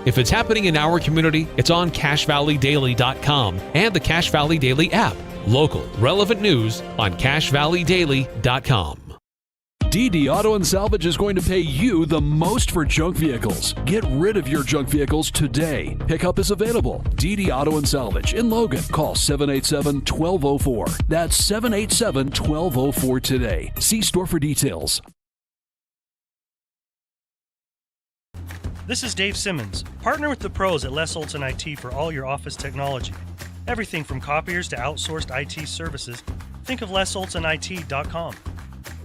If it's happening in our community, it's on CacheValleyDaily.com and the Cache Valley Daily app. Local, relevant news on CacheValleyDaily.com. DD Auto and Salvage is going to pay you the most for junk vehicles. Get rid of your junk vehicles today. Pickup is available. DD Auto and Salvage in Logan. Call 787-1204. That's 787-1204 today. See store for details. This is Dave Simmons. Partner with the pros at Les Olson IT for all your office technology. Everything from copiers to outsourced IT services. Think of LesOlsonIT.com.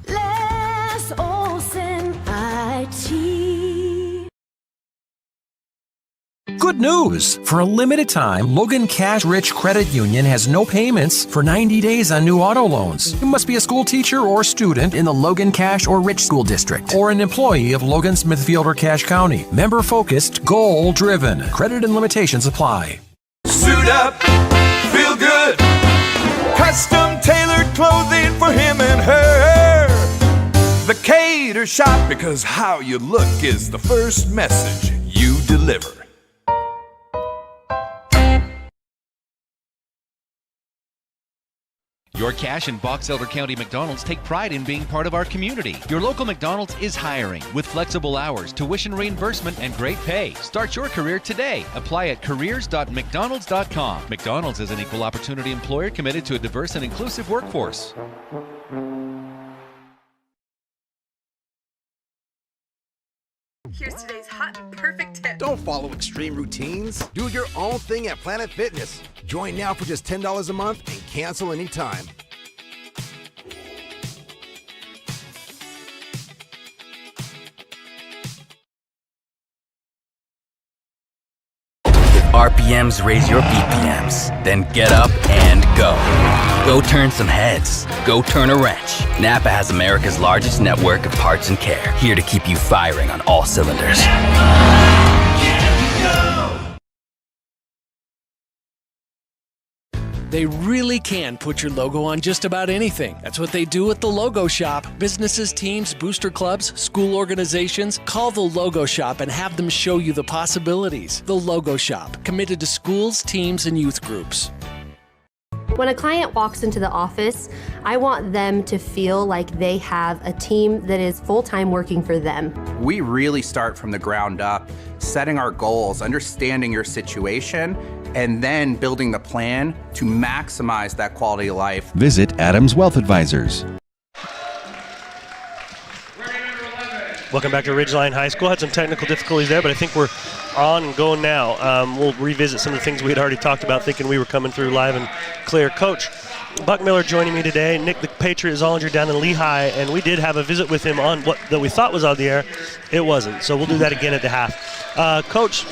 Les Olson IT. Good news! For a limited time, Logan Cash Rich Credit Union has no payments for 90 days on new auto loans. You must be a school teacher or student in the Logan Cash or Rich School District, or an employee of Logan, Smithfield, or Cache County. Member-focused, goal-driven. Credit and limitations apply. Suit up, feel good. Custom tailored clothing for him and her. The Cater Shop, because how you look is the first message you deliver. Your Cache and Box Elder County McDonald's take pride in being part of our community. Your local McDonald's is hiring with flexible hours, tuition reimbursement, and great pay. Start your career today. Apply at careers.mcdonalds.com. McDonald's is an equal opportunity employer committed to a diverse and inclusive workforce. Here's today's hot and perfect tip. Don't follow extreme routines. Do your own thing at Planet Fitness. Join now for just $10 a month and cancel anytime. RPMs raise your BPMs. Then get up and go. Go turn some heads. Go turn a wrench. Napa has America's largest network of parts and care, here to keep you firing on all cylinders. They really can put your logo on just about anything. That's what they do at the Logo Shop. Businesses, teams, booster clubs, school organizations, call the Logo Shop and have them show you the possibilities. The Logo Shop, committed to schools, teams, and youth groups. When a client walks into the office, I want them to feel like they have a team that is full-time working for them. We really start from the ground up, setting our goals, understanding your situation, and then building the plan to maximize that quality of life. Visit Adams Wealth Advisors. Welcome back to Ridgeline High School. Had some technical difficulties there, but I think we're on and going now. We'll revisit some of the things we had already talked about, thinking we were coming through live and clear. Coach Buck Miller joining me today. Nick the Patriot Zollinger down in Lehigh, and we did have a visit with him on what that we thought was on the air. It wasn't, so we'll do that again at the half. Coach,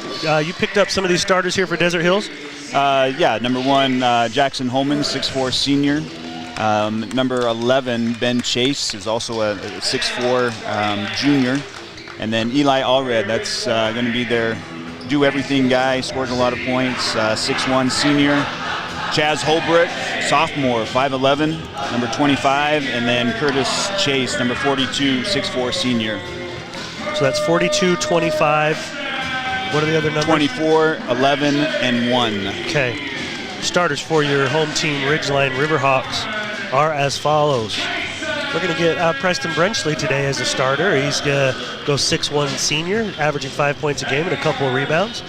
you picked up some of these starters here for Desert Hills? Yeah, number 1, Jackson Holman, 6'4" senior. Number 11, Ben Chase, is also a 6'4" junior. And then Eli Allred, that's going to be their do-everything guy, scores a lot of points, 6'1" senior. Chaz Holbrook, sophomore, 5'11", number 25. And then Curtis Chase, number 42, 6'4" senior. So that's 42, 25. What are the other numbers? 24, 11, and 1. Okay. Starters for your home team, Ridgeline Riverhawks, are as follows. We're going to get Preston Brenchley today as a starter. He's going to go 6'1" senior, averaging 5 points a game and a couple of rebounds.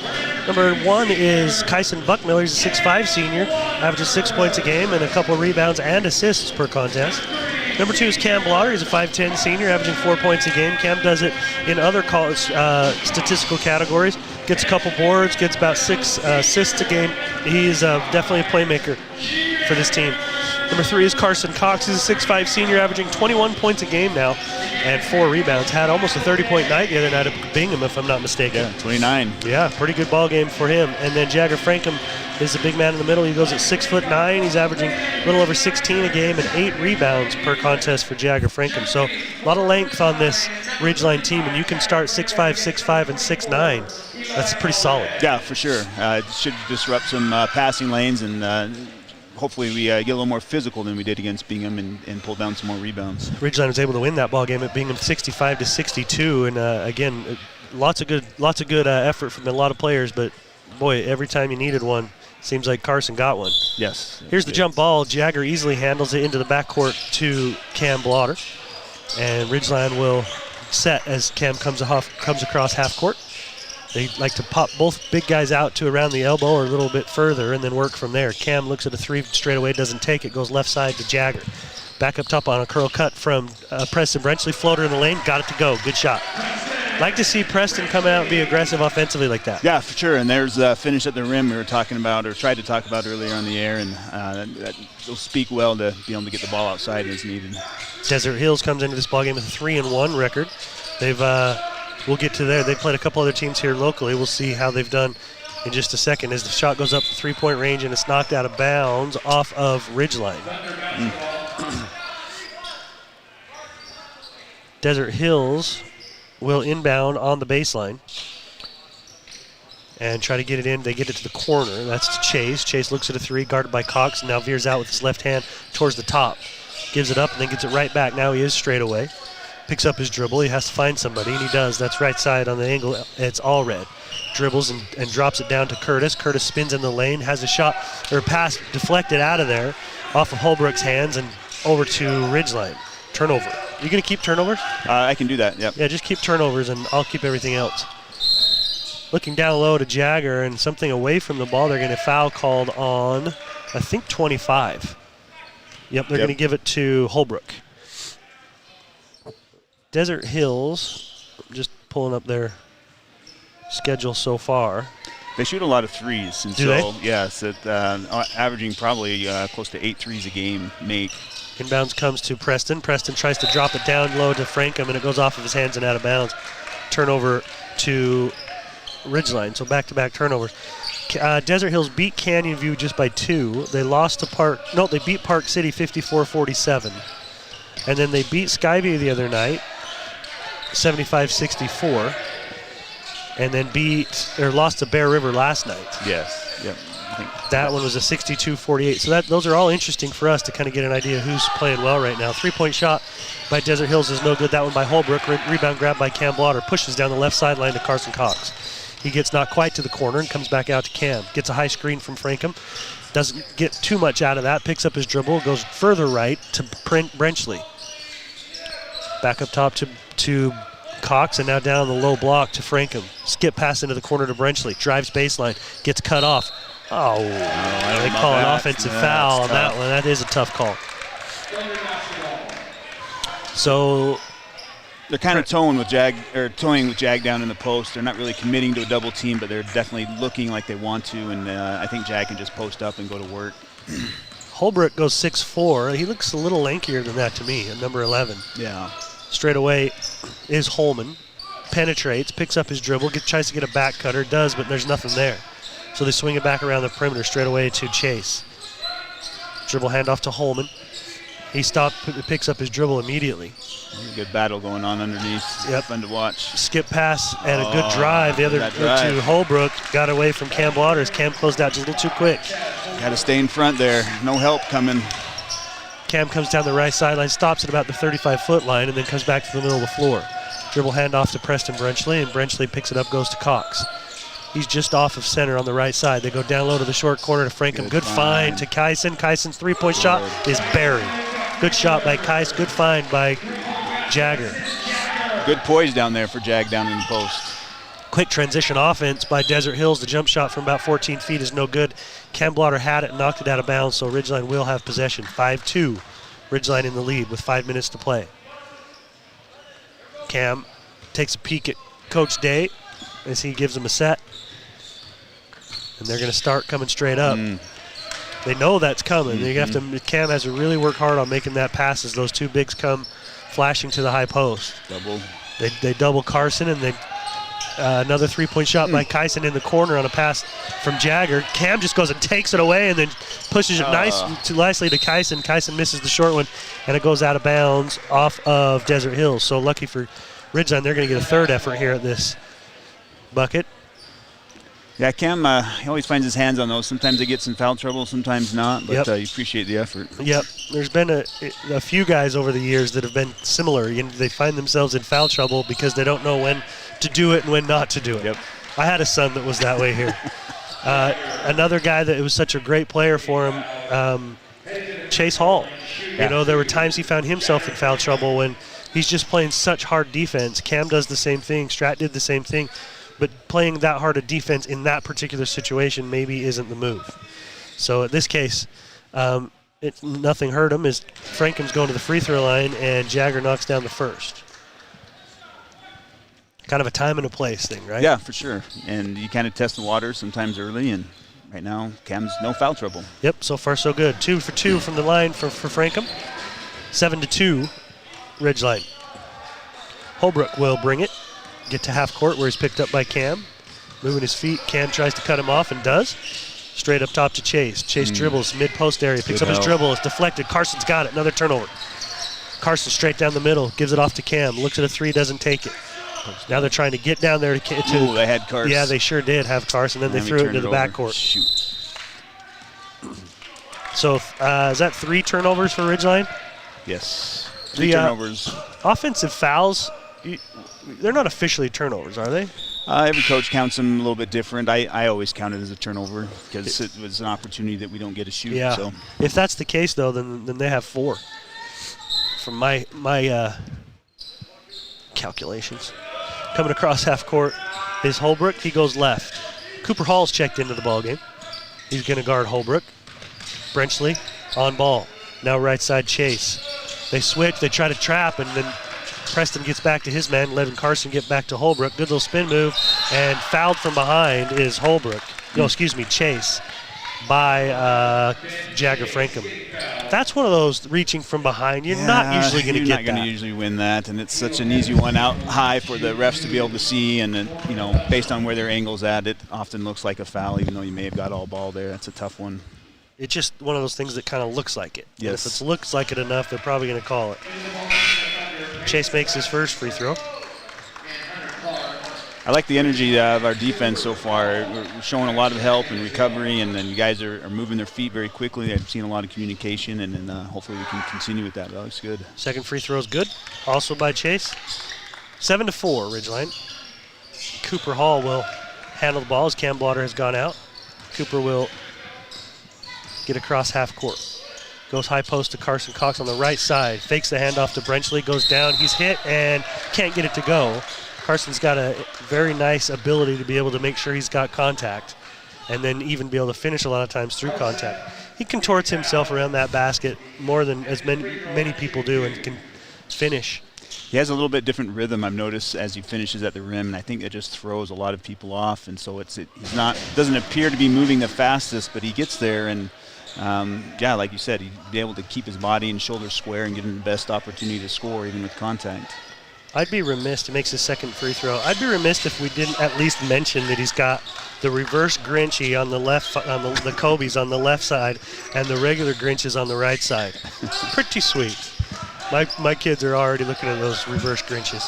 Number 1 is Kyson Buckmiller. He's a 6'5" senior, averages 6 points a game and a couple of rebounds and assists per contest. Number 2 is Cam Blotter. He's a 5'10" senior, averaging 4 points a game. Cam does it in other college statistical categories. Gets a couple boards, gets about 6 assists a game. He's definitely a playmaker for this team. Number 3 is Carson Cox. He's a 6'5" senior, averaging 21 points a game now and 4 rebounds. Had almost a 30-point night the other night at Bingham, if I'm not mistaken. Yeah, 29. Yeah, pretty good ball game for him. And then Jagger Frankham is the big man in the middle. He goes at 6'9". He's averaging a little over 16 a game and 8 rebounds per contest for Jagger Frankham. So a lot of length on this Ridgeline team, and you can start 6'5", 6'5", and 6'9". That's pretty solid. Yeah, for sure. It should disrupt some passing lanes, and hopefully we get a little more physical than we did against Bingham and pull down some more rebounds. Ridgeline was able to win that ball game at Bingham 65-62, and again, lots of good effort from a lot of players, but boy, every time you needed one, seems like Carson got one. Yes. Here's the jump ball. Jagger easily handles it into the backcourt to Cam Blotter, and Ridgeline will set as Cam comes across half court. They like to pop both big guys out to around the elbow or a little bit further and then work from there. Cam looks at a three straight away, doesn't take it, goes left side to Jagger. Back up top on a curl cut from Preston Brenchley. Floater in the lane, got it to go. Good shot. Like to see Preston come out and be aggressive offensively like that. Yeah, for sure. And there's a finish at the rim we were talking about, or tried to talk about earlier on the air, and that'll speak well to be able to get the ball outside as needed. Desert Hills comes into this ballgame with a 3-1 record. We'll get to there. They played a couple other teams here locally. We'll see how they've done in just a second as the shot goes up to three-point range and it's knocked out of bounds off of Ridgeline. Desert Hills will inbound on the baseline and try to get it in. They get it to the corner. That's to Chase. Chase looks at a three, guarded by Cox, and now veers out with his left hand towards the top. Gives it up and then gets it right back. Now he is straight away. Picks up his dribble. He has to find somebody, and he does. That's right side on the angle. It's all red. Dribbles and drops it down to Curtis. Curtis spins in the lane, has a shot or pass deflected out of there off of Holbrook's hands and over to Ridgeline. Turnover. You going to keep turnovers? I can do that, yep. Yeah, just keep turnovers, and I'll keep everything else. Looking down low to Jagger and something away from the ball. They're going to foul called on, I think, 25. Yep, they're going to give it to Holbrook. Desert Hills, just pulling up their schedule so far. They shoot a lot of threes. And Do they? Yes, averaging probably close to 8 threes a game make. Inbounds comes to Preston. Preston tries to drop it down low to Frankham, and it goes off of his hands and out of bounds. Turnover to Ridgeline, so back-to-back turnovers. Desert Hills beat Canyon View just by 2. They lost to they beat Park City 54-47. And then they beat Skyview the other night, 75-64. And then lost to Bear River last night. Yes, yep. That one was a 62-48. So those are all interesting for us to kind of get an idea who's playing well right now. Three-point shot by Desert Hills is no good. That one by Holbrook. Rebound grab by Cam Blotter. Pushes down the left sideline to Carson Cox. He gets not quite to the corner and comes back out to Cam. Gets a high screen from Frankham. Doesn't get too much out of that. Picks up his dribble. Goes further right to Brenchley. Back up top to Cox, and now down the low block to Frankham. Skip pass into the corner to Brenchley. Drives baseline. Gets cut off. They call an offensive foul on that one. That is a tough call. So they're kind of toying with Jag down in the post. They're not really committing to a double team, but they're definitely looking like they want to, and I think Jag can just post up and go to work. Holbrook goes 6'4". He looks a little lankier than that to me at number 11. Yeah. Straight away is Holman. Penetrates, picks up his dribble, tries to get a back cutter, does, but there's nothing there. So they swing it back around the perimeter straight away to Chase. Dribble handoff to Holman. He picks up his dribble immediately. Good battle going on underneath. Yep. Fun to watch. Skip pass and a good drive. The other to Holbrook got away from Cam Waters. Cam closed out just a little too quick. Got to stay in front there. No help coming. Cam comes down the right sideline, stops at about the 35-foot line, and then comes back to the middle of the floor. Dribble handoff to Preston Brenchley, and Brenchley picks it up, goes to Cox. He's just off of center on the right side. They go down low to the short corner to Frankham. Good find to Kyson. Kyson's three-point shot is buried. Good shot by Kyson. Good find by Jagger. Good poise down there for Jag down in the post. Quick transition offense by Desert Hills. The jump shot from about 14 feet is no good. Cam Blotter had it and knocked it out of bounds, so Ridgeline will have possession. 5-2. Ridgeline in the lead with 5 minutes to play. Cam takes a peek at Coach Day as he gives him a set. And they're going to start coming straight up. They know that's coming. Cam has to really work hard on making that pass as those two bigs come flashing to the high post. They double Carson, and they another three-point shot by Kyson in the corner on a pass from Jagger. Cam just goes and takes it away and then pushes it nicely to Kyson. Kyson misses the short one, and it goes out of bounds off of Desert Hills. So lucky for Ridgeline, they're going to get a third effort here at this bucket. Yeah, Cam, he always finds his hands on those. Sometimes he gets in foul trouble, sometimes not, but you appreciate the effort. Yep. There's been a few guys over the years that have been similar. They find themselves in foul trouble because they don't know when to do it and when not to do it. Yep. I had a son that was that way here. Another guy that was such a great player for him, Chase Hall. Yeah. You know, there were times he found himself in foul trouble when he's just playing such hard defense. Cam does the same thing. Strat did the same thing. But playing that hard a defense in that particular situation maybe isn't the move. So in this case, nothing hurt him as Frankham's going to the free throw line and Jagger knocks down the first. Kind of a time and a place thing, right? Yeah, for sure. And you kind of test the water sometimes early, and right now Cam's no foul trouble. Yep, so far so good. 2 for 2 from the line for Frankham. 7-2, Ridgeline. Holbrook will bring it. Get to half court where he's picked up by Cam. Moving his feet. Cam tries to cut him off and does. Straight up top to Chase. Chase dribbles mid-post area. Picks up his dribble. It's deflected. Carson's got it. Another turnover. Carson straight down the middle. Gives it off to Cam. Looks at a three. Doesn't take it. Now they're trying to get down there to Ooh, they had Carson. Yeah, they sure did have Carson. Then they threw it into the backcourt. Shoot. So is that 3 turnovers for Ridgeline? Yes. 3 turnovers. Offensive fouls, they're not officially turnovers, are they? Every coach counts them a little bit different. I always count it as a turnover because it was an opportunity that we don't get to shoot. Yeah. So. If that's the case, though, then they have 4 from my calculations. Coming across half court is Holbrook. He goes left. Cooper Hall's checked into the ballgame. He's going to guard Holbrook. Brenchley on ball. Now right side Chase. They switch. They try to trap, and then Preston gets back to his man, letting Carson get back to Holbrook. Good little spin move, and fouled from behind is Holbrook. No, excuse me, Chase by Jagger Frankham. That's one of those reaching from behind. You're not usually going to get that. You're not going to usually win that, and it's such an easy one out high for the refs to be able to see, and then, based on where their angle's at, it often looks like a foul, even though you may have got all ball there. That's a tough one. It's just one of those things that kind of looks like it. Yes. And if it looks like it enough, they're probably going to call it. Chase makes his first free throw. I like the energy of our defense so far. We're showing a lot of help and recovery, and then you guys are moving their feet very quickly. I've seen a lot of communication, and then hopefully we can continue with that. That looks good. Second free throw is good, also by Chase. 7-4, Ridgeline. Cooper Hall will handle the ball as Cam Blotter has gone out. Cooper will get across half court. Goes high post to Carson Cox on the right side. Fakes the handoff to Brenchley. Goes down. He's hit and can't get it to go. Carson's got a very nice ability to be able to make sure he's got contact and then even be able to finish a lot of times through contact. He contorts himself around that basket more than as many people do and can finish. He has a little bit different rhythm, I've noticed, as he finishes at the rim, and I think it just throws a lot of people off. And so doesn't appear to be moving the fastest, but he gets there, and like you said, he'd be able to keep his body and shoulders square and give him the best opportunity to score, even with contact. I'd be remiss, he makes his second free throw. I'd be remiss if we didn't at least mention that he's got the reverse Grinchy on the left, on the Kobe's on the left side, and the regular Grinches on the right side. Pretty sweet. My kids are already looking at those reverse Grinches.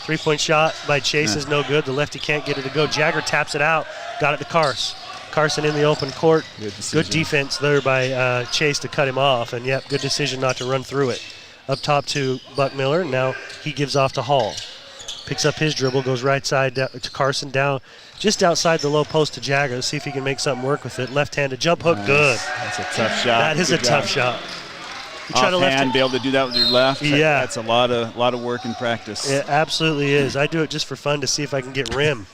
3-point shot by Chase is no good. The lefty can't get it to go. Jagger taps it out. Got it to Carson in the open court. Good defense there by Chase to cut him off. And, good decision not to run through it. Up top to Buck Miller. Now he gives off to Hall. Picks up his dribble, goes right side to Carson, down just outside the low post to Jagger. Let's see if he can make something work with it. Left-handed jump hook, good. That's a tough shot. That is a tough shot. You try to be able to do that with your left. Yeah, that's a lot of work and practice. It absolutely is. I do it just for fun to see if I can get rim,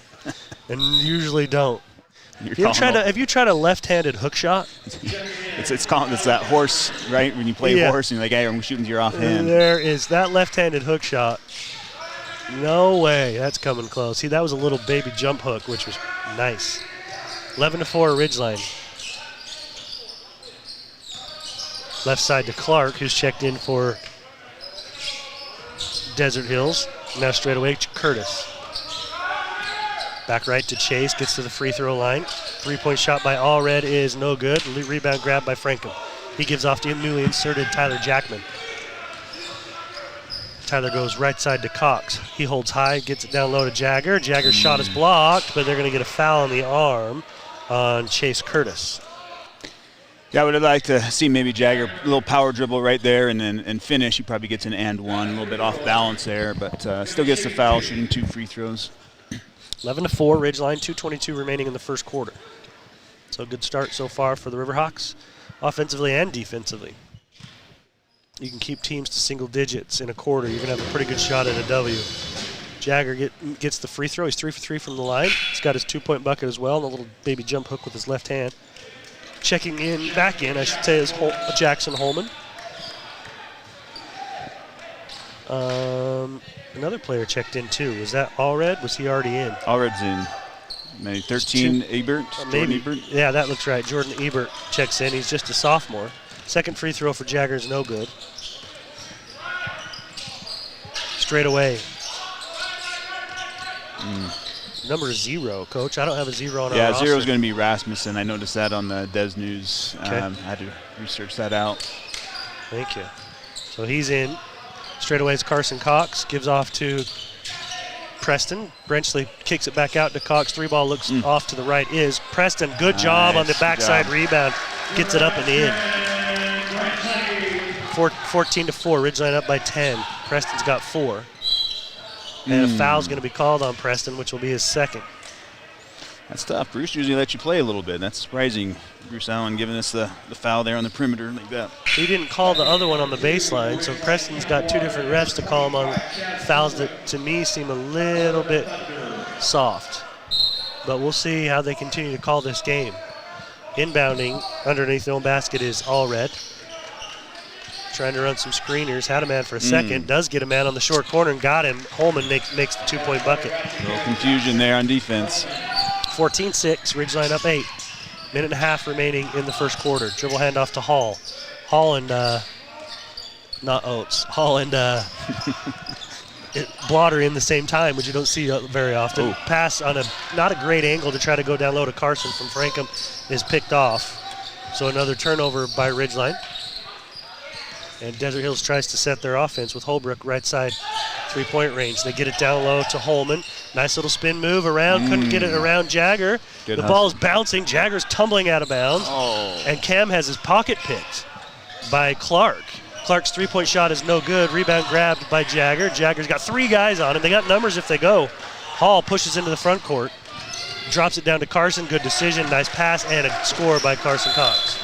and usually don't. Have you tried a left-handed hook shot? It's that horse, right? When you play horse and you're like, hey, I'm shooting to your offhand. There is that left-handed hook shot. No way, that's coming close. See, that was a little baby jump hook, which was nice. 11-4 Ridgeline. Left side to Clark, who's checked in for Desert Hills. Now straight away to Curtis. Back right to Chase, gets to the free throw line. 3-point shot by Allred is no good. Rebound grab by Frankham. He gives off to newly inserted Tyler Jackman. Tyler goes right side to Cox. He holds high, gets it down low to Jagger. Jagger's shot is blocked, but they're going to get a foul on the arm on Chase Curtis. Yeah, I would have liked to see maybe Jagger, a little power dribble right there and finish. He probably gets an and one, a little bit off balance there, but still gets the foul, shooting 2 free throws. 11-4, Ridgeline, 2:22 remaining in the first quarter. So a good start so far for the Riverhawks, offensively and defensively. You can keep teams to single digits in a quarter. You're going to have a pretty good shot at a W. Jagger gets the free throw. He's 3 for 3 from the line. He's got his 2-point bucket as well, and a little baby jump hook with his left hand. Checking in, back in, I should say, is Jackson Holman. Another player checked in too. Was that Allred? Was he already in? Allred's in. Maybe 13, Ebert. Maybe. Ebert. Yeah, that looks right. Jordan Ebert checks in. He's just a sophomore. Second free throw for Jagger is no good. Straight away. Number 0, Coach. I don't have a 0 on our roster. 0 is going to be Rasmussen. I noticed that on the Des News. Okay. I had to research that out. Thank you. So he's in. Straight away is Carson Cox. Gives off to Preston. Brenchley kicks it back out to Cox. 3-ball looks off to the right is Preston. Good job on the backside rebound. Gets it up and in. 14-4. Ridgeline up by 10. Preston's got 4. And a foul's going to be called on Preston, which will be his second. That's tough. Bruce usually lets you play a little bit. That's surprising. Bruce Allen giving us the foul there on the perimeter like that. He didn't call the other one on the baseline, so Preston's got 2 different refs to call him on fouls that, to me, seem a little bit soft. But we'll see how they continue to call this game. Inbounding underneath the own basket is Allred. Trying to run some screeners. Had a man for a second. Does get a man on the short corner and got him. Holman makes the 2-point bucket. A little confusion there on defense. 14-6. Ridgeline up 8. Minute and a half remaining in the first quarter. Dribble handoff to Hall. Hall and, not Oates. Hall and Blotter in the same time, which you don't see very often. Ooh. Pass on not a great angle to try to go down low to Carson from Frankham is picked off. So another turnover by Ridgeline. And Desert Hills tries to set their offense with Holbrook right side 3-point range. They get it down low to Holman. Nice little spin move around. Couldn't get it around Jagger. Good the hustle. ball is bouncing. Jagger's tumbling out of bounds. And Cam has his pocket picked by Clark. Clark's 3-point shot is no good. Rebound grabbed by Jagger. Jagger's got 3 guys on him. They got numbers if they go. Hall pushes into the front court. Drops it down to Carson. Good decision. Nice pass and a score by Carson Cox.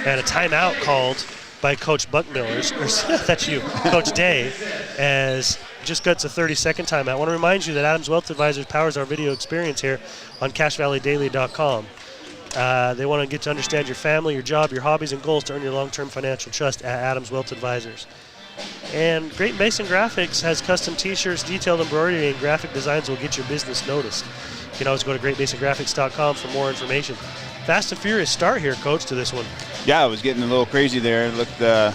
And a timeout called by Coach Buckmiller, or that's you, Coach Day, as just gets a 30-second timeout. I want to remind you that Adams Wealth Advisors powers our video experience here on CashValleyDaily.com. They want to get to understand your family, your job, your hobbies, and goals to earn your long-term financial trust at Adams Wealth Advisors. And Great Basin Graphics has custom t-shirts, detailed embroidery, and graphic designs will get your business noticed. You can always go to GreatBasinGraphics.com for more information. Fast and furious start here, Coach, to this one. Yeah, it was getting a little crazy there. It looked a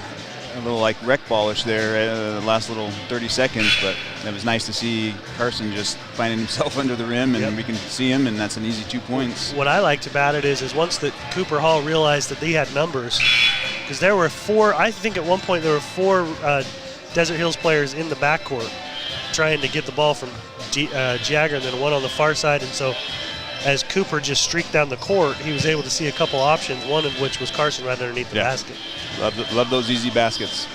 little like wreck ballish there the last little 30 seconds, but it was nice to see Carson just finding himself under the rim, and we can see him, and that's an easy 2 points. What I liked about it is once that Cooper Hall realized that they had numbers, because there were 4, I think at one point there were 4 Desert Hills players in the backcourt trying to get the ball from Jagger, and then one on the far side, and so as Cooper just streaked down the court, he was able to see a couple options, one of which was Carson right underneath the basket. Love those easy baskets.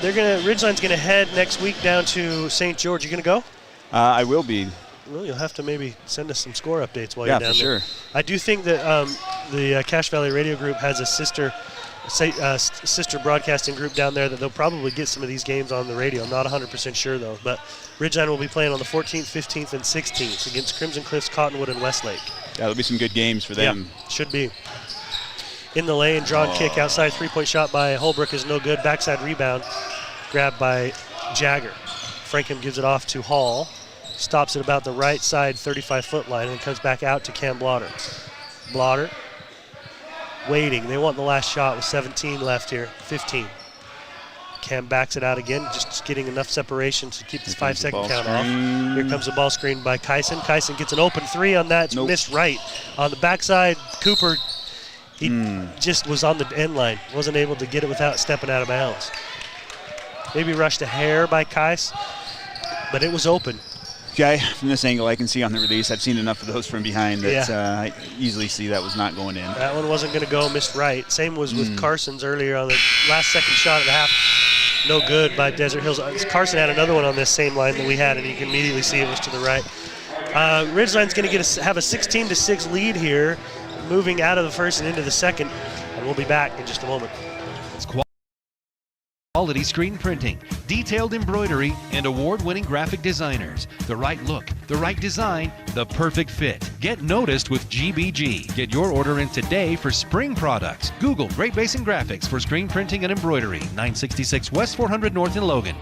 Ridgeline's gonna head next week down to St. George. You gonna go? I will be. Well, you'll have to maybe send us some score updates while you're down there. Yeah, for sure. I do think that the Cache Valley Radio Group has a sister broadcasting group down there that they'll probably get some of these games on the radio. I'm not 100% sure, though. But Ridgeline will be playing on the 14th, 15th, and 16th against Crimson Cliffs, Cottonwood, and Westlake. Yeah, there'll be some good games for them. Yeah, should be. In the lane, drawn kick outside, 3-point shot by Holbrook is no good. Backside rebound grabbed by Jagger. Frankham gives it off to Hall. Stops at about the right side 35-foot line and comes back out to Cam Blotter. Blotter waiting. They want the last shot with 17 left here. 15. Cam backs it out again, just getting enough separation to keep this 5-second count off. Here comes the ball screen by Kyson. Kyson gets an open 3 on that. It's missed right. On the backside, Cooper, He just was on the end line, wasn't able to get it without stepping out of bounds. Maybe rushed a hair by Kais, but it was open. Okay, from this angle, I can see on the release. I've seen enough of those from behind that I easily see that was not going in. That one wasn't going to go, missed right. Same was with Carson's earlier on the last second shot of the half. No good by Desert Hills. Carson had another one on this same line that we had, and you can immediately see it was to the right. Ridgeline's going to have a 16-6 lead here, moving out of the first and into the second, and we'll be back in just a moment. Quality screen printing, detailed embroidery, and award-winning graphic designers. The right look, the right design, the perfect fit. Get noticed with GBG. Get your order in today for spring products. Google Great Basin Graphics for screen printing and embroidery. 966 West 400 North in Logan.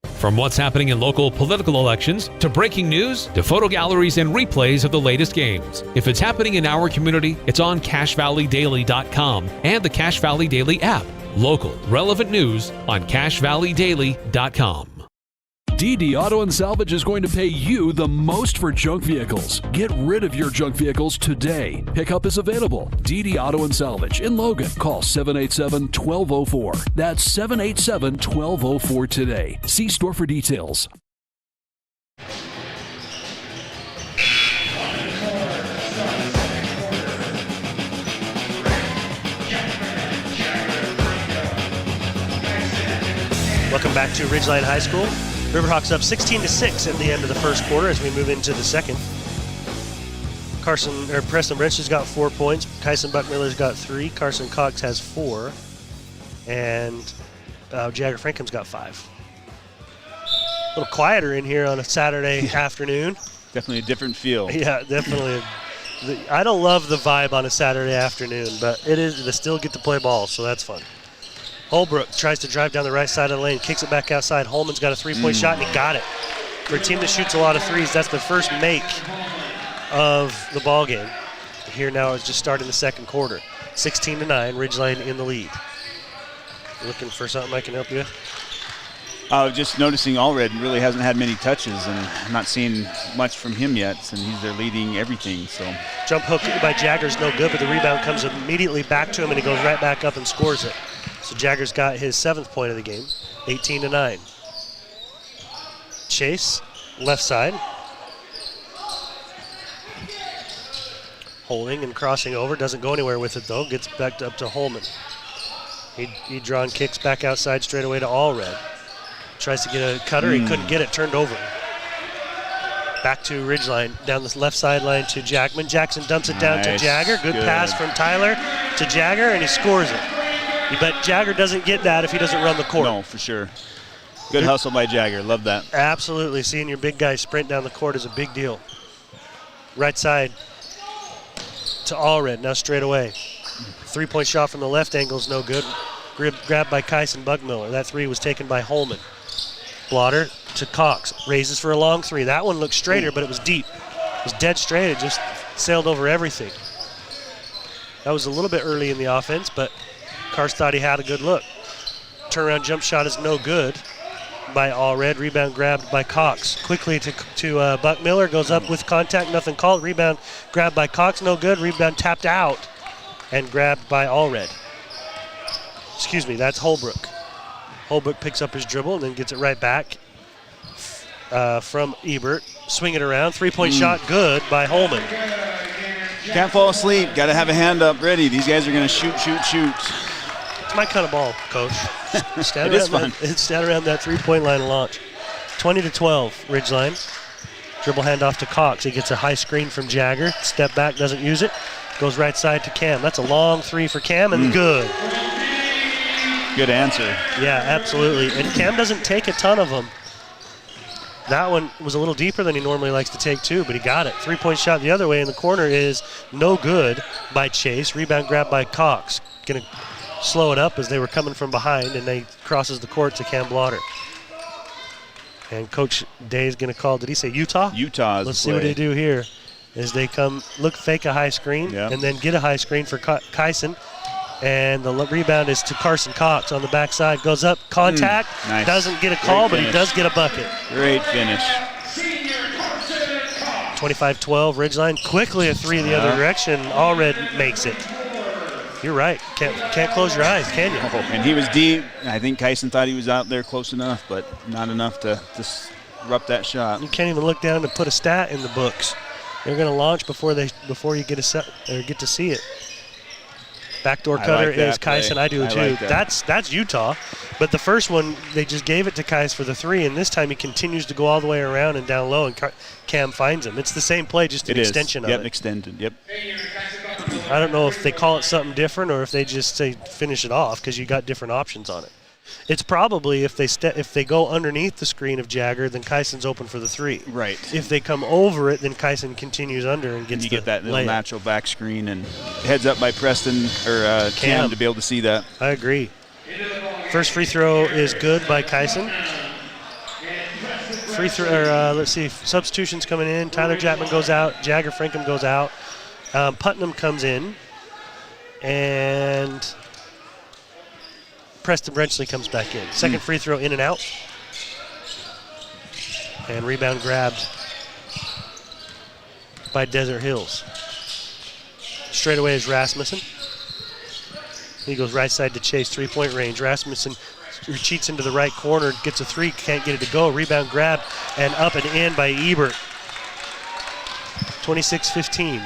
From what's happening in local political elections, to breaking news, to photo galleries and replays of the latest games. If it's happening in our community, it's on CashValleyDaily.com and the Cache Valley Daily app. Local, relevant news on CashValleyDaily.com. DD Auto and Salvage is going to pay you the most for junk vehicles. Get rid of your junk vehicles today. Pickup is available. DD Auto and Salvage in Logan. Call 787-1204. That's 787-1204 today. See store for details. Welcome back to Ridgeline High School. Riverhawks up 16-6 at the end of the first quarter as we move into the second. Preston Brench's got 4 points. Kyson Buckmiller's got 3. Carson Cox has 4. And Jagger Frankham's got 5. A little quieter in here on a Saturday afternoon. Definitely a different feel. Yeah, definitely. I don't love the vibe on a Saturday afternoon, but it is. They still get to play ball, so that's fun. Holbrook tries to drive down the right side of the lane, kicks it back outside. Holman's got a three-point shot, and he got it. For a team that shoots a lot of threes, that's the first make of the ball game. Here now is just starting the second quarter. 16-9, Ridgeline in the lead. Looking for something I can help you with? Just noticing Allred really hasn't had many touches, and I'm not seeing much from him yet, and he's there leading everything. So jump hook by Jagger's no good, but the rebound comes immediately back to him, and he goes right back up and scores it. So Jagger's got his 7th point of the game, 18-9. Chase, left side. Holding and crossing over, doesn't go anywhere with it though, gets back up to Holman. He drawn kicks back outside straight away to Allred. Tries to get a cutter, he couldn't get it, turned over. Back to Ridgeline, down the left sideline to Jackman. Jackson dumps it down to Jagger. Good pass from Tyler to Jagger, and he scores it. You bet Jagger doesn't get that if he doesn't run the court. No, for sure. Good hustle by Jagger, love that. Absolutely, seeing your big guy sprint down the court is a big deal. Right side to Allred, now straight away. 3-point shot from the left angle is no good. Grabbed by Kyson Buckmiller. That 3 was taken by Holman. Blotter to Cox, raises for a long 3. That one looked straighter, but it was deep. It was dead straight, it just sailed over everything. That was a little bit early in the offense, but Cars thought he had a good look. Turnaround jump shot is no good by Allred. Rebound grabbed by Cox. Quickly to Buckmiller, goes up with contact, nothing called. Rebound grabbed by Cox, no good. Rebound tapped out and grabbed by Allred. Excuse me, that's Holbrook. Holbrook picks up his dribble and then gets it right back from Ebert. Swing it around, 3-point shot, good by Holman. Can't fall asleep, got to have a hand up ready. These guys are going to shoot. It's my kind of ball, Coach. It is fun. Stand around that 3-point line and launch. 20-12, Ridgeline. Dribble handoff to Cox. He gets a high screen from Jagger. Step back, doesn't use it. Goes right side to Cam. That's a long 3 for Cam, and good. Good answer. Yeah, absolutely. And Cam doesn't take a ton of them. That one was a little deeper than he normally likes to take too, but he got it. 3-point shot the other way in the corner is no good by Chase. Rebound grab by Cox. Gonna slow it up as they were coming from behind, and they crosses the court to Cam Blotter. And Coach Day is gonna call, did he say Utah? Utah's Let's see what they do here as they come, fake a high screen, and then get a high screen for Kyson. And the rebound is to Carson Cox on the backside. Goes up, contact, nice. Doesn't get a call, but he does get a bucket. Great finish. 25-12, Ridgeline. Quickly a three the other direction. Allred makes it. You're right. Can't close your eyes, can you? Oh, and he was deep. I think Kyson thought he was out there close enough, but not enough to disrupt that shot. You can't even look down to put a stat in the books. They're going to launch before you get to see it. Backdoor cutter is Kyson. I do too. That's Utah. But the first one, they just gave it to Kais for the three, and this time he continues to go all the way around and down low, and Cam finds him. It's the same play, just an extension of it. Yep, extended. Yep. I don't know if they call it something different or if they just say finish it off because you got different options on it. It's probably if they go underneath the screen of Jagger, then Kyson's open for the three. Right. If they come over it, then Kyson continues under and gets you get that little layup. natural back screen and heads up by Preston or Cam to be able to see that. I agree. First free throw is good by Kyson. Free throw. Let's see. Substitutions coming in. Tyler Chapman goes out. Jagger Frankham goes out. Putnam comes in, and Preston Brenchley comes back in. Second free throw in and out. And rebound grabbed by Desert Hills. Straight away is Rasmussen. He goes right side to Chase, three-point range. Rasmussen retreats into the right corner, gets a three, can't get it to go. Rebound grab and up and in by Ebert. 26-15.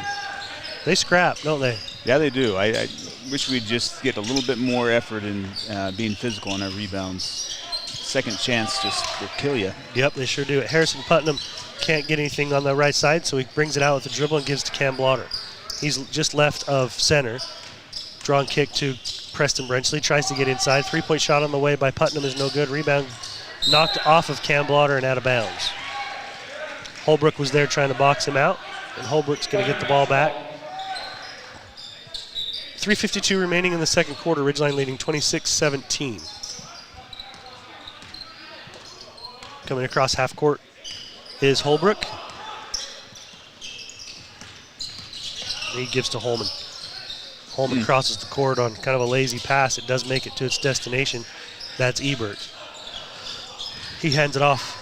They scrap, don't they? Yeah, they do. I wish we'd just get a little bit more effort in being physical on our rebounds. Second chance just will kill you. Yep, they sure do. Harrison Putnam can't get anything on the right side, so he brings it out with the dribble and gives to Cam Blotter. He's just left of center. Drawn kick to Preston Brenchley. Tries to get inside. Three-point shot on the way by Putnam is no good. Rebound knocked off of Cam Blotter and out of bounds. Holbrook was there trying to box him out, and Holbrook's going to get the ball back. 3:52 remaining in the second quarter. Ridgeline leading 26-17. Coming across half court is Holbrook. He gives to Holman. Holman crosses the court on kind of a lazy pass. It does make it to its destination. That's Ebert. He hands it off.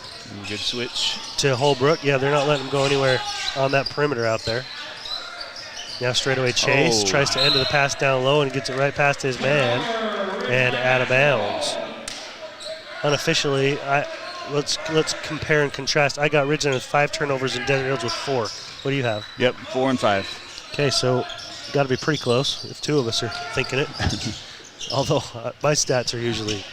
Good switch. To Holbrook. Yeah, they're not letting him go anywhere on that perimeter out there. Now straightaway Chase tries to enter the pass down low and gets it right past his man and out of bounds. Unofficially, let's compare and contrast. I got Ridgeline with 5 turnovers and Desert Hills with 4. What do you have? Yep, 4 and 5. Okay, so got to be pretty close if 2 of us are thinking it. Although my stats are usually.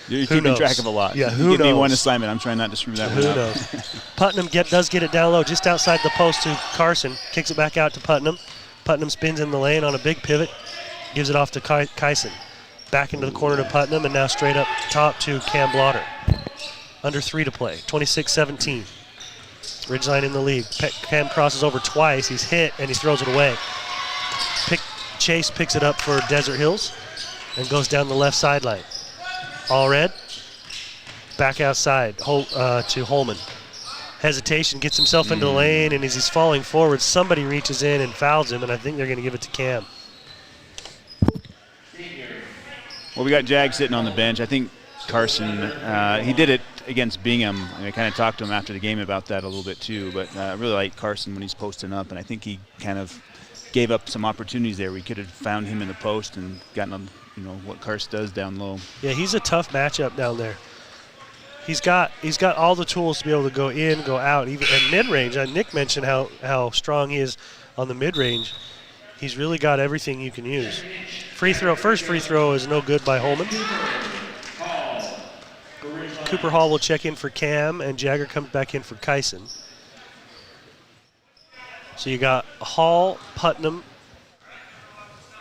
You're keeping track of a lot. Yeah, who knows? Give me one assignment. I'm trying not to screw that one up. Who knows? Putnam does get it down low just outside the post to Carson. Kicks it back out to Putnam. Putnam spins in the lane on a big pivot. Gives it off to Kyson. Back into the corner to Putnam, and now straight up top to Cam Blotter. Under 3 to play. 26-17. Ridgeline in the lead. Cam crosses over twice. He's hit, and he throws it away. Chase picks it up for Desert Hills and goes down the left sideline. Allred. Back outside to Holman. Hesitation, gets himself into the lane, and as he's falling forward, somebody reaches in and fouls him, and I think they're going to give it to Cam. Well, we got Jag sitting on the bench. I think Carson, he did it against Bingham. And I kind of talked to him after the game about that a little bit too, but I really like Carson when he's posting up, and I think he kind of gave up some opportunities there. We could have found him in the post and gotten what Carson does down low. Yeah, he's a tough matchup down there. He's got all the tools to be able to go in, go out, even at mid-range. Nick mentioned how strong he is on the mid-range. He's really got everything you can use. First free throw is no good by Holman. Cooper Hall will check in for Cam, and Jagger comes back in for Kyson. So you got Hall, Putnam,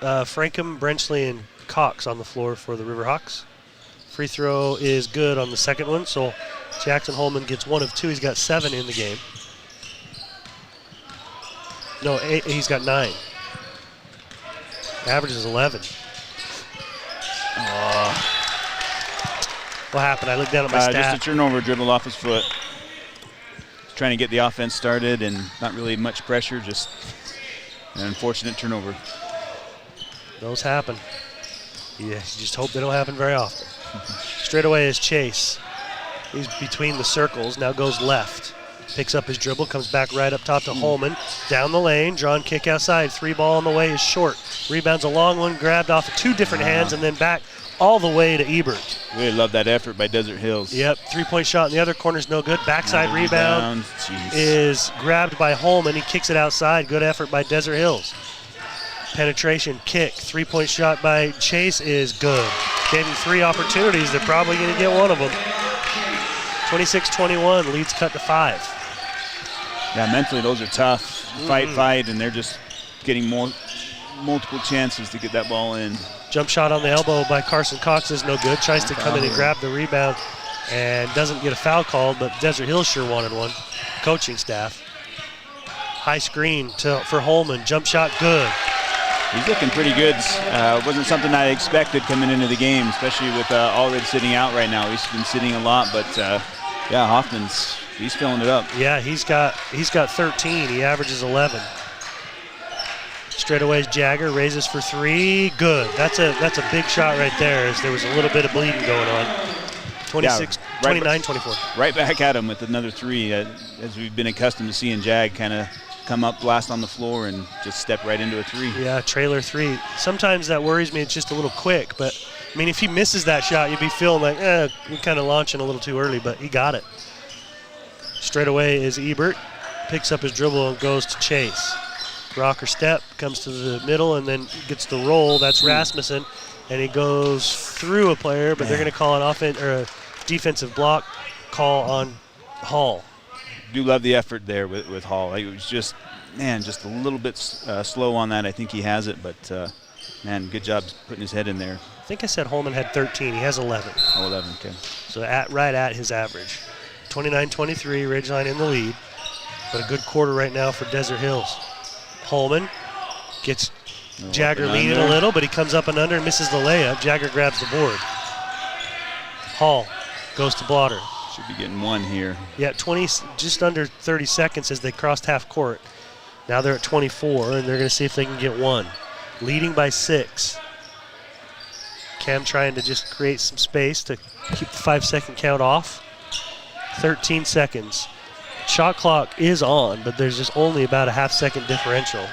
Frankham, Brenchley, and Cox on the floor for the Riverhawks. Free throw is good on the second one, so Jackson Holman gets 1 of 2. He's got 7 in the game. No, 8, he's got 9. Average is 11. What happened? I looked down at my stat. Just a turnover, dribble off his foot. Trying to get the offense started and not really much pressure, just an unfortunate turnover. Those happen. Yeah, you just hope they don't happen very often. Straight away is Chase. He's between the circles, now goes left. Picks up his dribble, comes back right up top to Holman. Down the lane, drawn kick outside. 3 ball on the way is short. Rebounds a long one, grabbed off of 2 different hands, and then back all the way to Ebert. Really love that effort by Desert Hills. Yep, 3-point shot in the other corner's no good. Backside rebound is grabbed by Holman. He kicks it outside. Good effort by Desert Hills. Penetration, kick, 3-point shot by Chase is good. Gave him 3 opportunities. They're probably going to get one of them. 26-21, leads cut to 5. Yeah, mentally those are tough. Fight, and they're just getting multiple chances to get that ball in. Jump shot on the elbow by Carson Cox is no good. Tries to come in and grab the rebound and doesn't get a foul called, but Desert Hills sure wanted one. Coaching staff. High screen for Holman. Jump shot good. He's looking pretty good. Wasn't something I expected coming into the game, especially with Allred sitting out right now. He's been sitting a lot, but yeah, he's filling it up. Yeah, he's got 13. He averages 11. Straightaways Jagger raises for 3. Good. That's a big shot right there, as there was a little bit of bleeding going on. 29-24. Right back at him with another 3, as we've been accustomed to seeing Jag kind of come up, blast on the floor, and just step right into a 3. Yeah, trailer 3. Sometimes that worries me. It's just a little quick, but I mean, if he misses that shot, you'd be feeling like, we're kind of launching a little too early, but he got it. Straight away is Ebert. Picks up his dribble and goes to Chase. Rocker step, comes to the middle, and then gets the roll. That's Rasmussen, and he goes through a player, but they're going to call an a defensive block call on Hall. Do love the effort there with Hall. It was just a little bit slow on that. I think he has it, but man, good job putting his head in there. I think I said Holman had 13. He has 11. Oh, 11, okay. So right at his average. 29-23, Ridgeline in the lead, but a good quarter right now for Desert Hills. Holman gets Jagger leaning a little, but he comes up and under and misses the layup. Jagger grabs the board. Hall goes to Blotter. Should be getting 1 here. Yeah, just under 30 seconds as they crossed half court. Now they're at 24, and they're going to see if they can get 1. Leading by 6. Cam trying to just create some space to keep the 5-second count off. 13 seconds. Shot clock is on, but there's just only about a half-second differential.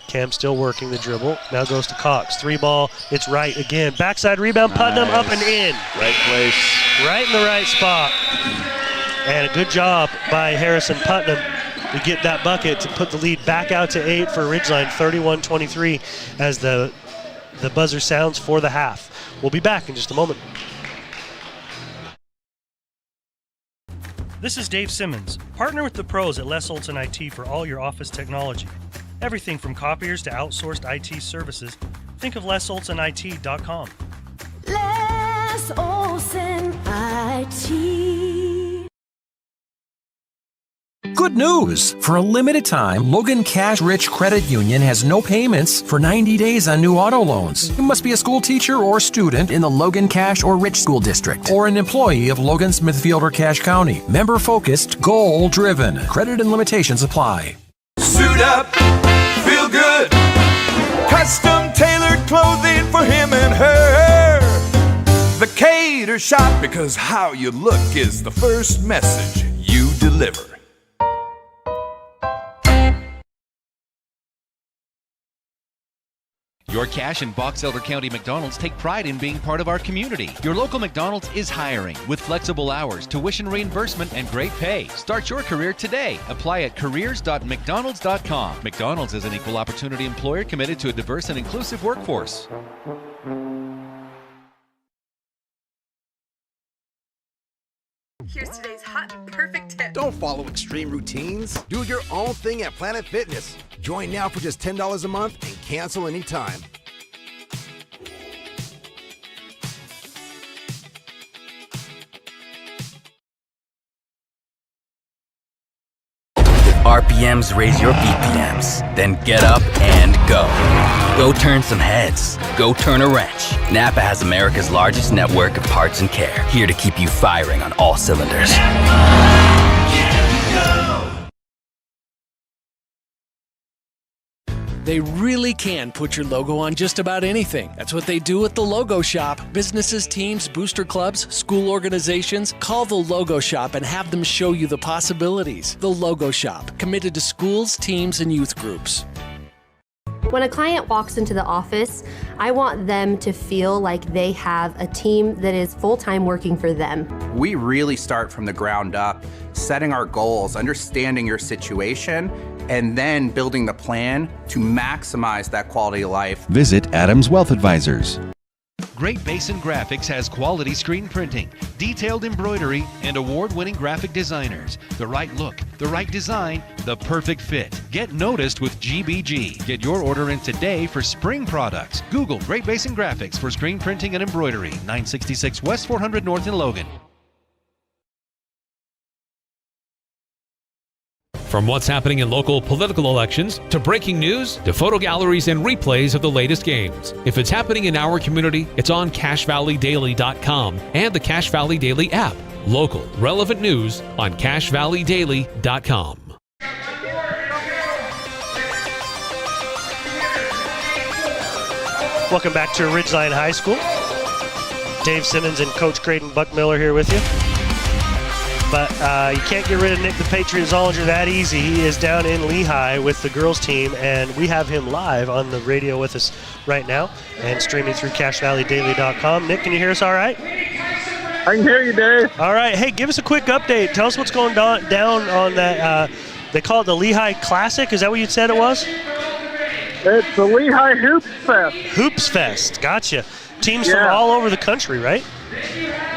Cam still working the dribble. Now goes to Cox. 3 ball. It's right again. Backside rebound. Nice. Putnam up and in. Right place. Right in the right spot. And a good job by Harrison Putnam to get that bucket to put the lead back out to 8 for Ridgeline. 31-23 as the buzzer sounds for the half. We'll be back in just a moment. This is Dave Simmons. Partner with the pros at Les Olson IT for all your office technology. Everything from copiers to outsourced IT services. Think of LesOlsonIT.com. Les Olson IT. Good news! For a limited time, Logan Cash Rich Credit Union has no payments for 90 days on new auto loans. You must be a school teacher or student in the Logan Cash or Rich School District, or an employee of Logan, Smithfield, or Cache County. Member-focused, goal-driven. Credit and limitations apply. Suit up, feel good. Custom tailored clothing for him and her. The Cater Shop, because how you look is the first message you deliver. Your Cache and Box Elder County McDonald's take pride in being part of our community. Your local McDonald's is hiring with flexible hours, tuition reimbursement, and great pay. Start your career today. Apply at careers.mcdonalds.com. McDonald's is an equal opportunity employer committed to a diverse and inclusive workforce. Here's today's hot and perfect tip. Don't follow extreme routines. Do your own thing at Planet Fitness. Join now for just $10 a month and cancel anytime. RPMs raise your BPMs. Then get up and go. Go turn some heads. Go turn a wrench. Napa has America's largest network of parts and care, here to keep you firing on all cylinders. They really can put your logo on just about anything. That's what they do at the Logo Shop. Businesses, teams, booster clubs, school organizations, call the Logo Shop and have them show you the possibilities. The Logo Shop, committed to schools, teams, and youth groups. When a client walks into the office, I want them to feel like they have a team that is full-time working for them. We really start from the ground up, setting our goals, understanding your situation, and then building the plan to maximize that quality of life. Visit Adams Wealth Advisors. Great Basin Graphics has quality screen printing, detailed embroidery, and award-winning graphic designers. The right look, the right design, the perfect fit. Get noticed with GBG. Get your order in today for spring products. Google Great Basin Graphics for screen printing and embroidery. 966 West 400 North in Logan. From what's happening in local political elections, to breaking news, to photo galleries and replays of the latest games. If it's happening in our community, it's on CashValleyDaily.com and the Cache Valley Daily app. Local, relevant news on CashValleyDaily.com. Welcome back to Ridgeline High School. Dave Simmons and Coach Creighton Buckmiller here with you. But you can't get rid of Nick the Patriot Zollinger that easy. He is down in Lehigh with the girls team, and we have him live on the radio with us right now and streaming through CashValleyDaily.com. Nick, can you hear us all right? I can hear you, Dave. All right. Hey, give us a quick update. Tell us what's going down on that. They call it the Lehigh Classic. Is that what you said it was? It's the Lehigh Hoops Fest. Hoops Fest. Gotcha. Teams from all over the country, right?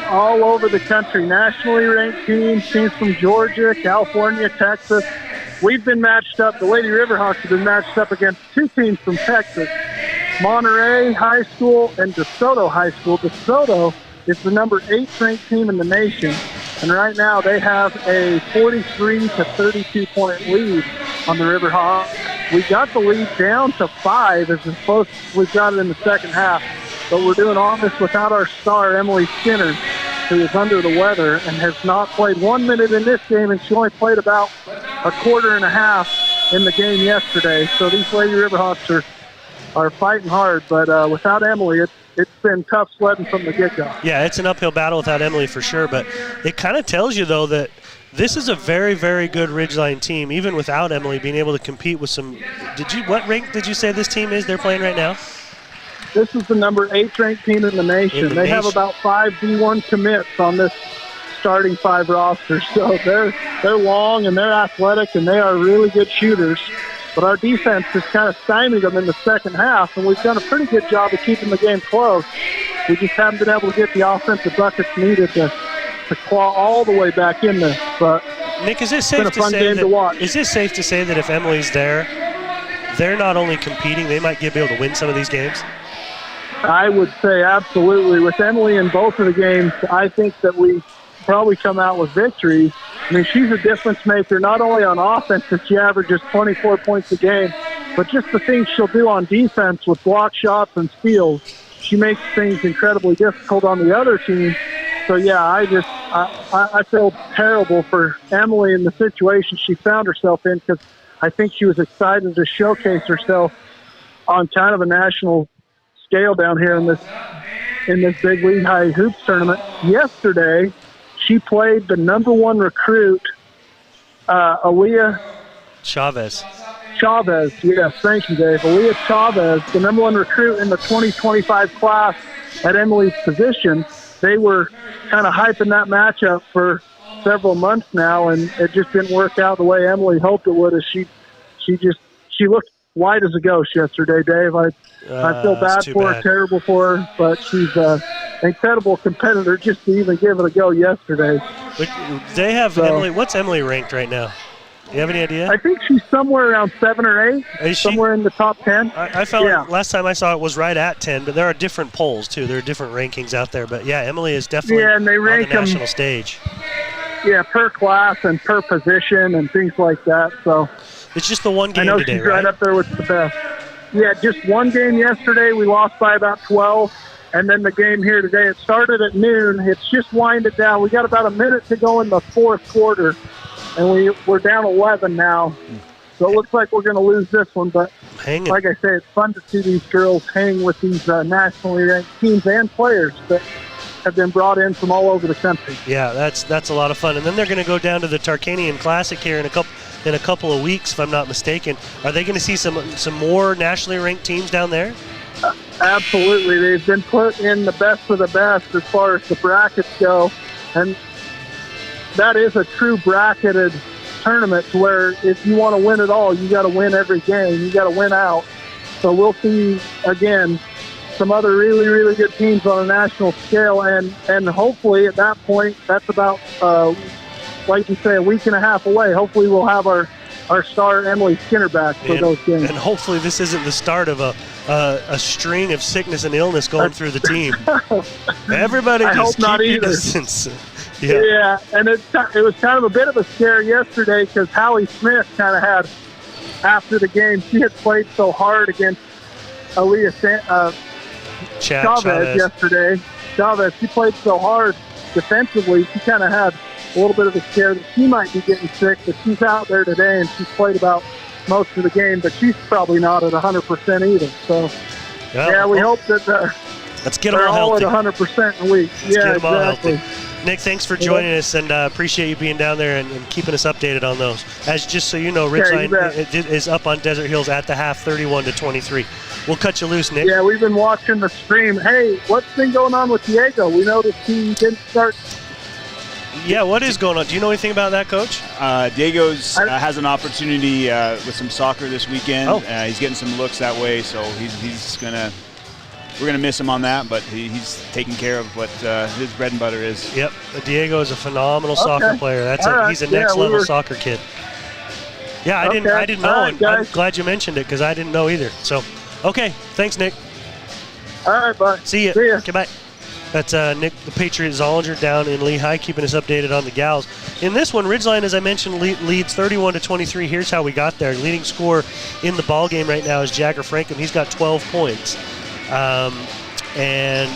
All over the country. Nationally ranked teams from Georgia, California, Texas. We've been matched up. The Lady Riverhawks have been matched up against two teams from Texas, Monterey High School and DeSoto High School. DeSoto is the number 8 ranked team in the nation, and right now they have a 43 to 32 point lead on the Riverhawks. We got the lead down to 5 as close as we got it in the second half, but we're doing all this without our star, Emily Skinner, who is under the weather and has not played 1 minute in this game, and she only played about a quarter and a half in the game yesterday. So these Lady Riverhawks are fighting hard, but without Emily, it's been tough sledding from the get-go. Yeah, it's an uphill battle without Emily for sure, but it kind of tells you, though, that this is a very, very good Ridgeline team, even without Emily being able to compete with some. What rank did you say this team is they're playing right now? This is the number 8 ranked team in the nation. They have about 5 D1 commits on this starting 5 roster. So they're long and they're athletic and they are really good shooters. But our defense has kind of stymied them in the second half, and we've done a pretty good job of keeping the game close. We just haven't been able to get the offensive buckets needed to claw all the way back in there. But Nick, is it safe to say that if Emily's there, they're not only competing, they might be able to win some of these games? I would say absolutely. With Emily in both of the games, I think that we probably come out with victories. I mean, she's a difference maker, not only on offense, that she averages 24 points a game, but just the things she'll do on defense with block shots and steals. She makes things incredibly difficult on the other team. So, yeah, I feel terrible for Emily in the situation she found herself in, because I think she was excited to showcase herself on kind of a national scale down here in this big Lehigh Hoops tournament. Yesterday, she played the number 1 recruit, Aaliyah Chavez, yes, thank you, Dave. Aaliyah Chavez, the number 1 recruit in the 2025 class at Emily's position. They were kind of hyping that matchup for several months now, and it just didn't work out the way Emily hoped it would. As she looked white as a ghost yesterday, Dave. I feel bad for her, terrible for her, but she's an incredible competitor just to even give it a go yesterday. They have Emily. What's Emily ranked right now? Do you have any idea? I think she's somewhere around 7 or 8, somewhere in the top 10. I felt like last time I saw it was right at 10, but there are different polls, too. There are different rankings out there. But, yeah, Emily is definitely and they rank on the national stage. Yeah, per class and per position and things like that. So it's just the one game today, right? I know she's right up there with the best. Yeah, just one game yesterday. We lost by about 12. And then the game here today, it started at noon. It's just winded down. We got about a minute to go in the fourth quarter. And we're down 11 now. So it looks like we're going to lose this one, but like I say, it's fun to see these girls hang with these nationally ranked teams and players that have been brought in from all over the country. Yeah, that's a lot of fun. And then they're going to go down to the Tarkanian Classic here in a couple of weeks, if I'm not mistaken. Are they going to see some more nationally ranked teams down there? Absolutely. They've been put in the best of the best as far as the brackets go. And that is a true bracketed tournament to where if you want to win it all, you got to win every game. You got to win out. So we'll see, again, some other really, really good teams on a national scale. And hopefully at that point, that's about, like you say, a week and a half away. Hopefully we'll have our star Emily Skinner back for those games. And hopefully this isn't the start of a string of sickness and illness going through the team. Everybody just keep your distance. Yeah, and it was kind of a bit of a scare yesterday because Hallie Smith kind of had, after the game, she had played so hard against Aaliyah Chavez yesterday. Chavez, she played so hard defensively, she kind of had a little bit of a scare that she might be getting sick, but she's out there today and she's played about most of the game, but she's probably not at 100% either. So, we hope that let's get them they're all at healthy. 100% in a week. Let's get them all healthy. Nick, thanks for joining us, and appreciate you being down there and keeping us updated on those. As just so you know, Ridgeline is up on Desert Hills at the half, 31-23. We'll cut you loose, Nick. Yeah, we've been watching the stream. Hey, what's been going on with Diego? We noticed he didn't start. Yeah, what is going on? Do you know anything about that, Coach? Diego's has an opportunity with some soccer this weekend. He's getting some looks that way, so he's gonna. We're going to miss him on that, but he's taking care of what his bread and butter is. Yep, Diego is a phenomenal soccer player. He's a next-level soccer kid. Yeah, I didn't know, and I'm glad you mentioned it because I didn't know either. So, okay, thanks, Nick. All right, bye. See ya. Okay, bye. That's Nick, the Patriot Zollinger, down in Lehigh, keeping us updated on the gals. In this one, Ridgeline, as I mentioned, leads 31-23. Here's how we got there. Leading scorer in the ball game right now is Jagger Frankham. He's got 12 points. And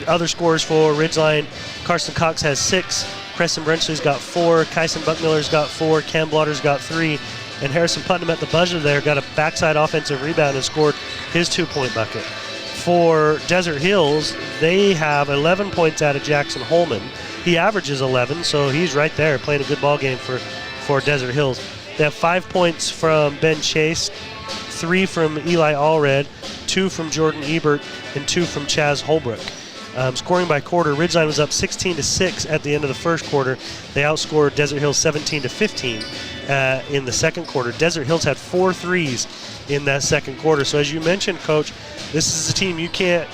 other scores for Ridgeline, Carson Cox has 6, Preston Brenchley's got 4, Kyson Buckmiller's got 4, Cam Blotter's got 3, and Harrison Putnam at the buzzer there got a backside offensive rebound and scored his 2-point bucket. For Desert Hills, they have 11 points out of Jackson Holman. He averages 11, so he's right there playing a good ball game for Desert Hills. They have 5 points from Ben Chase, 3 from Eli Allred, 2 from Jordan Ebert, and 2 from Chaz Holbrook. Scoring by quarter, Ridgeline was up 16-6 at the end of the first quarter. They outscored Desert Hills 17-15 in the second quarter. Desert Hills had 4 threes in that second quarter. So as you mentioned, Coach, this is a team you can't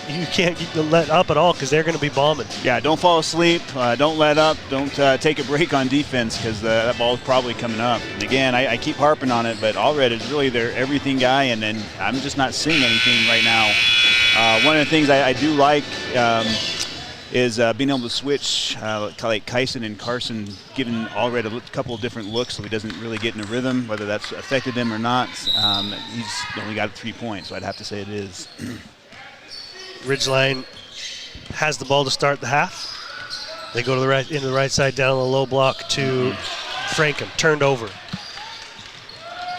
let up at all because they're going to be bombing. Yeah, don't fall asleep. Don't let up. Don't take a break on defense because that ball's probably coming up. And again, I keep harping on it, but Allred is really their everything guy, and then I'm just not seeing anything right now. One of the things I do like is being able to switch, like Kyson and Carson, giving Allred a couple of different looks so he doesn't really get in a rhythm, whether that's affected him or not. He's only got 3 points, so I'd have to say it is. Ridgeline has the ball to start the half. They go to the right, into the right side, down the low block to Frankham, turned over.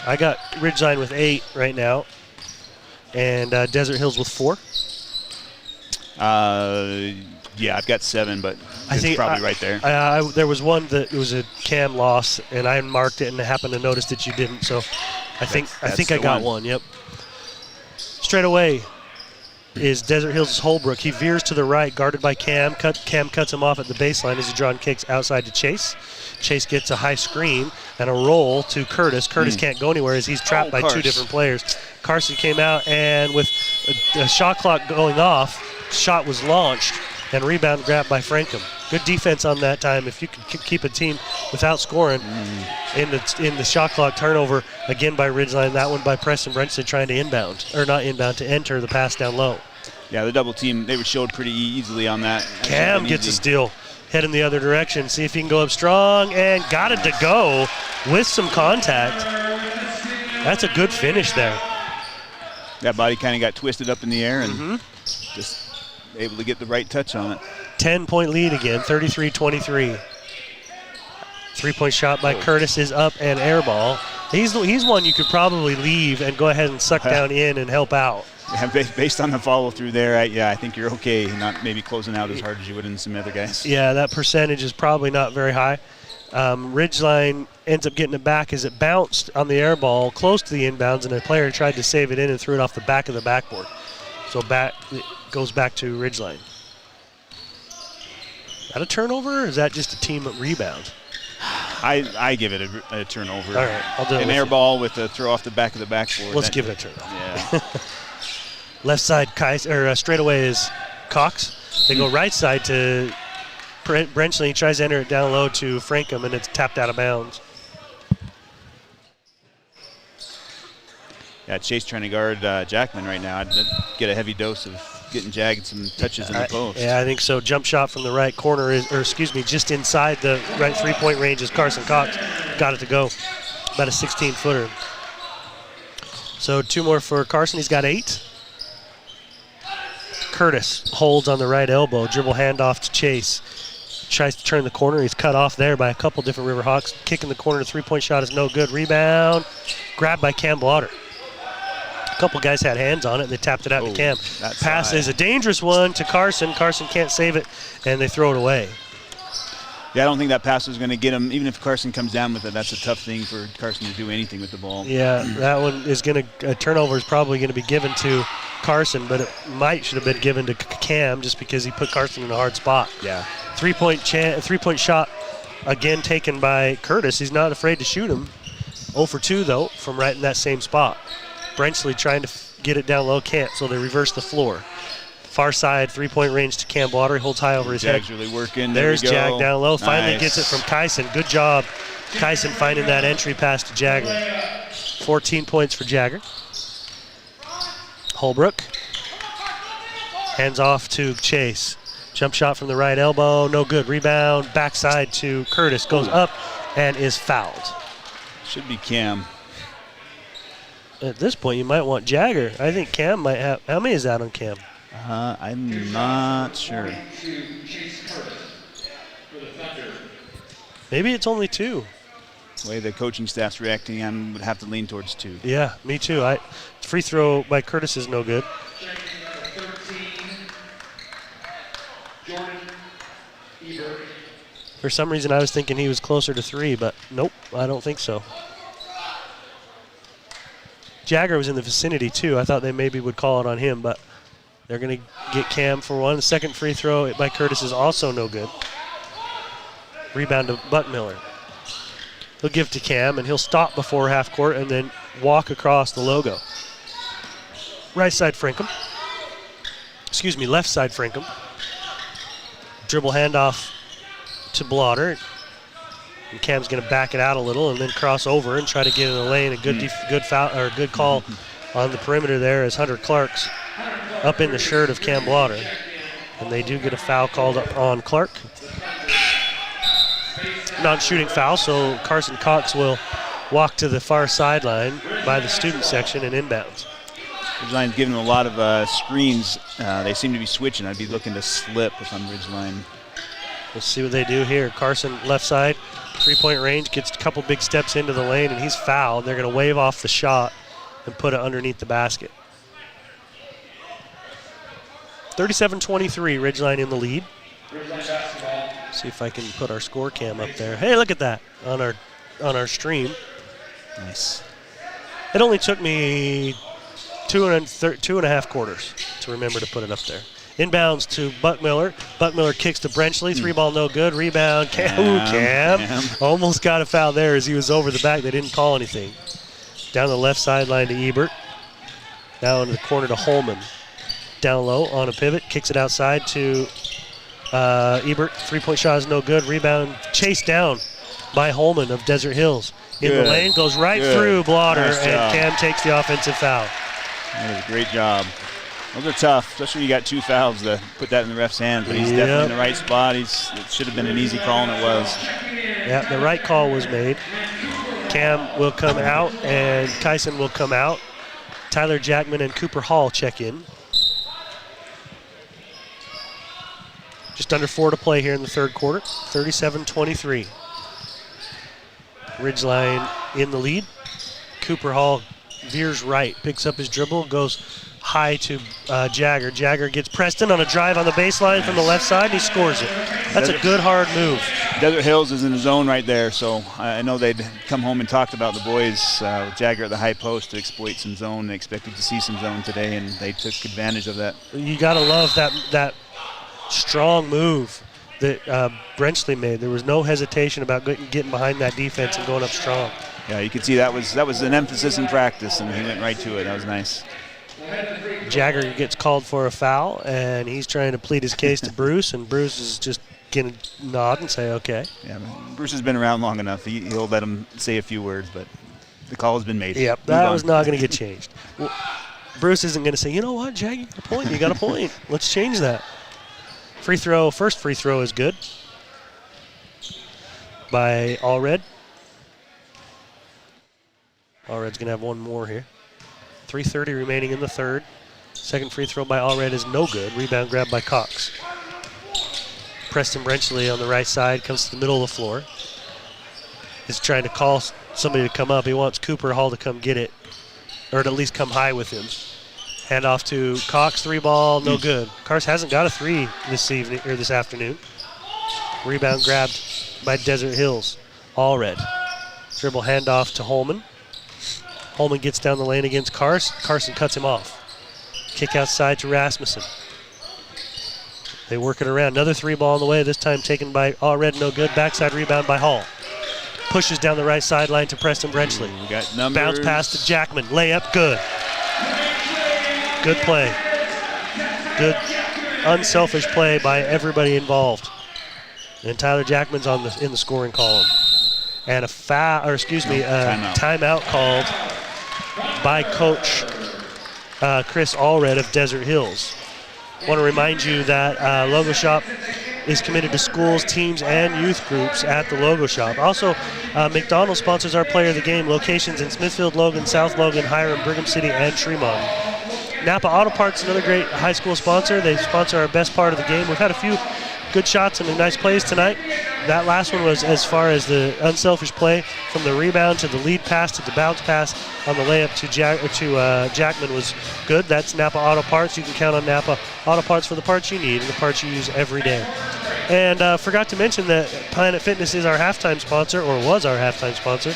I got Ridgeline with 8 right now, and Desert Hills with 4. Yeah, I've got 7, but it's probably right there. There was one that it was a Cam loss, and I marked it and happened to notice that you didn't. So I think I got one. Yep. Straight away is Desert Hills' Holbrook. He veers to the right, guarded by Cam. Cam cuts him off at the baseline as he drawn kicks outside to Chase. Chase gets a high screen and a roll to Curtis. Curtis can't go anywhere as he's trapped by 2 different players. Carson came out, and with a shot clock going off, shot was launched and rebound grabbed by Frankham. Good defense on that time. If you can keep a team without scoring in the shot clock turnover, again by Ridgeline, that one by Preston Brenchley trying to to enter the pass down low. Yeah, the double team, they were showed pretty easily on that. Cam gets a steal, heading the other direction. See if he can go up strong, and got it to go with some contact. That's a good finish there. That body kind of got twisted up in the air and just able to get the right touch on it. 10-point lead again, 33-23. 3-point shot by Curtis is up and air ball. He's one you could probably leave and go ahead and suck down in and help out. Yeah, based on the follow through there, I think you're okay. Not maybe closing out as hard as you would in some other guys. Yeah, that percentage is probably not very high. Ridgeline ends up getting it back as it bounced on the air ball close to the inbounds, and a player tried to save it in and threw it off the back of the backboard. So it goes back to Ridgeline. Is that a turnover, or is that just a team rebound? I give it a turnover. All right, I'll do it. An air ball with a throw off the back of the backboard. Let's give it a turnover. Yeah. Left side, straight away is Cox. They go right side to Brenchley. He tries to enter it down low to Frankham, and it's tapped out of bounds. Yeah, Chase trying to guard Jackman right now. I'd get a heavy dose of getting jagged some touches in the post. Yeah, I think so. Jump shot from the right corner just inside the right three-point range is Carson Cox. Got it to go. About a 16-footer. So 2 more for Carson. He's got 8. Curtis holds on the right elbow. Dribble handoff to Chase. Tries to turn the corner. He's cut off there by a couple different Riverhawks. Kick in the corner. 3-point shot is no good. Rebound. Grabbed by Cam Blotter. A couple guys had hands on it, and they tapped it out to Cam. Pass is a dangerous one to Carson. Carson can't save it, and they throw it away. Yeah, I don't think that pass was going to get him. Even if Carson comes down with it, that's a tough thing for Carson to do anything with the ball. Yeah, that one is going to, a turnover is probably going to be given to Carson, but it should have been given to Cam just because he put Carson in a hard spot. Yeah. 3-point shot again taken by Curtis. He's not afraid to shoot him. 0 for 2 though from right in that same spot. Brenchley trying to get it down low, can't, so they reverse the floor. Far side, 3-point range to Cam Blotter. He holds high over his Jag's head. Really working. There's there we go. Jag down low. Finally Nice. gets it from Kyson. Good job, Kyson, finding that entry pass to Jagger. 14 points for Jagger. Holbrook hands off to Chase. Jump shot from the right elbow, no good. Rebound, backside to Curtis. Goes up and is fouled. Should be Cam. At this point, you might want Jagger. I think Cam might have. How many is that on Cam? I'm not sure. Maybe it's only 2. The way the coaching staff's reacting, I would have to lean towards 2. Yeah, me too. Free throw by Curtis is no good. For some reason, I was thinking he was closer to 3, but nope, I don't think so. Jagger was in the vicinity too. I thought they maybe would call it on him, but they're going to get Cam for one. The second free throw by Curtis is also no good. Rebound to Buckmiller. He'll give to Cam, and he'll stop before half court and then walk across the logo. Right side Frankham. Left side Frankham. Dribble handoff to Blotter. And Cam's going to back it out a little and then cross over and try to get in the lane. A good foul or a good call on the perimeter there as Hunter Clark's up in the shirt of Cam Blotter. And they do get a foul called on Clark. Non-shooting foul, so Carson Cox will walk to the far sideline by the student section and inbounds. Ridgeline's giving them a lot of screens. They seem to be switching. I'd be looking to slip if I'm Ridgeline. Let's see what they do here. Carson left side, 3-point range, gets a couple big steps into the lane, and he's fouled. They're going to wave off the shot and put it underneath the basket. 37-23, Ridgeline in the lead. See if I can put our score cam up there. Hey, look at that on our stream. Nice. It only took me two and a half quarters to remember to put it up there. Inbounds to Buckmiller. Buckmiller kicks to Brenchley. 3-ball no good. Rebound. Cam. Almost got a foul there as he was over the back. They didn't call anything. Down the left sideline to Ebert. Now into the corner to Holman. Down low on a pivot. Kicks it outside to Ebert. 3-point shot is no good. Rebound chased down by Holman of Desert Hills. In the lane. Goes right through Blotter. Nice and Cam takes the offensive foul. That was a great job. Those are tough, especially when you got 2 fouls to put that in the ref's hand. But he's definitely in the right spot. It should have been an easy call, and it was. Yeah, the right call was made. Cam will come out, and Kyson will come out. Tyler Jackman and Cooper Hall check in. Just under 4 to play here in the third quarter. 37-23. Ridgeline in the lead. Cooper Hall veers right, picks up his dribble, goes high to Jagger. Jagger gets Preston on a drive on the baseline from the left side, and he scores it. That's a good, hard move. Desert Hills is in the zone right there, so I know they'd come home and talked about the boys with Jagger at the high post to exploit some zone. They expected to see some zone today, and they took advantage of that. You got to love that strong move that Brenchley made. There was no hesitation about getting behind that defense and going up strong. Yeah, you could see that was an emphasis in practice, and he went right to it. That was nice. Jagger gets called for a foul, and he's trying to plead his case to Bruce, and Bruce is just going to nod and say, okay. Yeah, Bruce has been around long enough. He'll let him say a few words, but the call has been made. Yep, that was not going to get changed. Well, Bruce isn't going to say, you know what, Jag, you got a point. You got a point. Let's change that. First free throw is good by Allred. Allred's going to have one more here. 3:30 remaining in the third. Second free throw by Allred is no good. Rebound grab by Cox. Preston Brenchley on the right side comes to the middle of the floor. He's trying to call somebody to come up. He wants Cooper Hall to come get it, or at least come high with him. Hand off to Cox, 3-ball, no good. Cars hasn't got a 3 this afternoon. Rebound grabbed by Desert Hills. Allred. Dribble handoff to Holman. Holman gets down the lane against Carson. Carson cuts him off. Kick outside to Rasmussen. They work it around. Another 3-ball on the way, this time taken by Allred, no good. Backside rebound by Hall. Pushes down the right sideline to Preston Brenchley. Bounce pass to Jackman. Layup, good. Good play. Good, unselfish play by everybody involved. And Tyler Jackman's in the scoring column. And a timeout called by Coach Chris Allred of Desert Hills. I want to remind you that Logo Shop is committed to schools, teams, and youth groups at the Logo Shop. Also, McDonald's sponsors our Player of the Game locations in Smithfield, Logan, South Logan, Hiram, Brigham City, and Tremont. Napa Auto Parts, another great high school sponsor. They sponsor our best part of the game. We've had a few good shots and nice plays tonight. That last one was as far as the unselfish play from the rebound to the lead pass to the bounce pass on the layup to Jackman was good. That's Napa Auto Parts. You can count on Napa Auto Parts for the parts you need and the parts you use every day. And forgot to mention that Planet Fitness is our halftime sponsor, or was our halftime sponsor.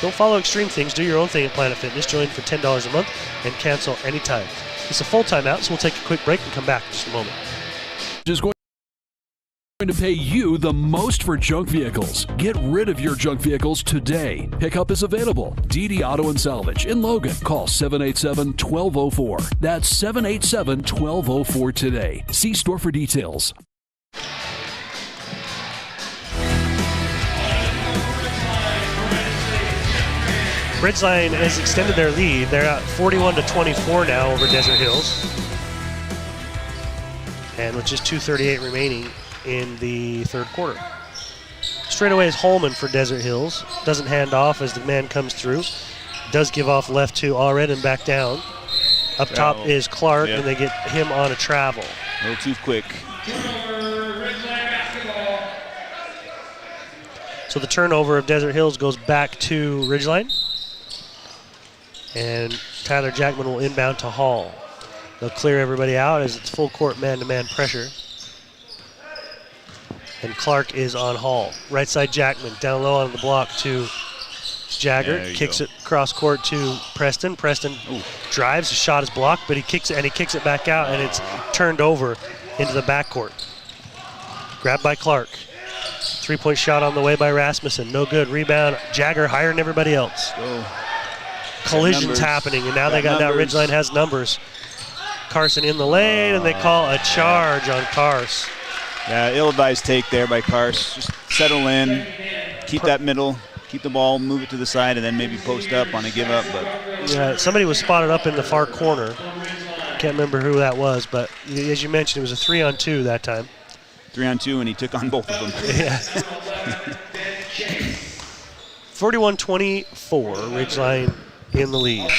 Don't follow extreme things. Do your own thing at Planet Fitness. Join for $10 a month and cancel anytime. It's a full timeout, so we'll take a quick break and come back in just a moment. Just going to pay you the most for junk vehicles. Get rid of your junk vehicles today. Pickup is available. DD Auto and Salvage in Logan. Call 787-1204. That's 787-1204 today. See store for details. Ridgeline has extended their lead. They're at 41-24 now over Desert Hills. And with just 2:38 remaining in the third quarter. Straight away is Holman for Desert Hills. Doesn't hand off as the man comes through. Does give off left to Allred and back down. Up top is Clark, and they get him on a travel. A little too quick. So the turnover of Desert Hills goes back to Ridgeline. And Tyler Jackman will inbound to Hall. They'll clear everybody out as it's full court man-to-man pressure. And Clark is on Hall. Right side Jackman, down low on the block to Jagger. Kicks it cross court to Preston. Preston drives, the shot is blocked, but he kicks it back out, and it's turned over into the backcourt. Grabbed by Clark. 3-point shot on the way by Rasmussen. No good. Rebound. Jagger higher than everybody else. Collisions happening, and now Ridgeline has numbers. Carson in the lane, and they call a charge on Cars. Yeah, ill-advised take there by Cars. Just settle in, keep that middle, keep the ball, move it to the side, and then maybe post up on a give up. But yeah, somebody was spotted up in the far corner. Can't remember who that was, but as you mentioned, it was a 3-on-2 that time. 3-on-2, and he took on both of them. Yeah. 41-24, Ridgeline in the lead.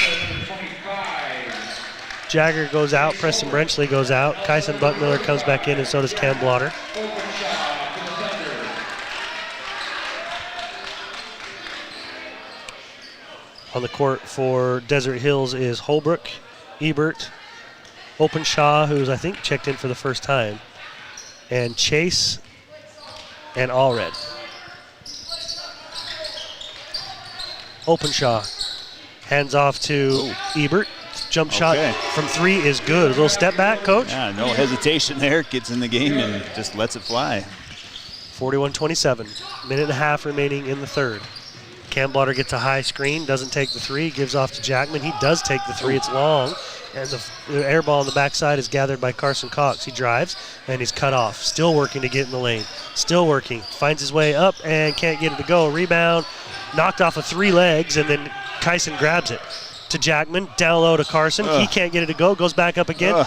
Jagger goes out, Preston Brenchley goes out, Kyson Buckmiller comes back in, and so does Cam Blotter. On the court for Desert Hills is Holbrook, Ebert, Openshaw, who's I think checked in for the first time, and Chase and Allred. Openshaw hands off to Ebert. Jump shot from 3 is good. A little step back, Coach? Yeah, no hesitation there. Gets in the game and just lets it fly. 41-27. Minute and a half remaining in the third. Cam Blotter gets a high screen, doesn't take the 3, gives off to Jackman. He does take the 3, it's long, and the air ball on the backside is gathered by Carson Cox. He drives, and he's cut off. Still working to get in the lane. Still working. Finds his way up and can't get it to go. Rebound, knocked off of 3 legs, and then Kyson grabs it. To Jackman, down low to Carson. He can't get it to go, goes back up again.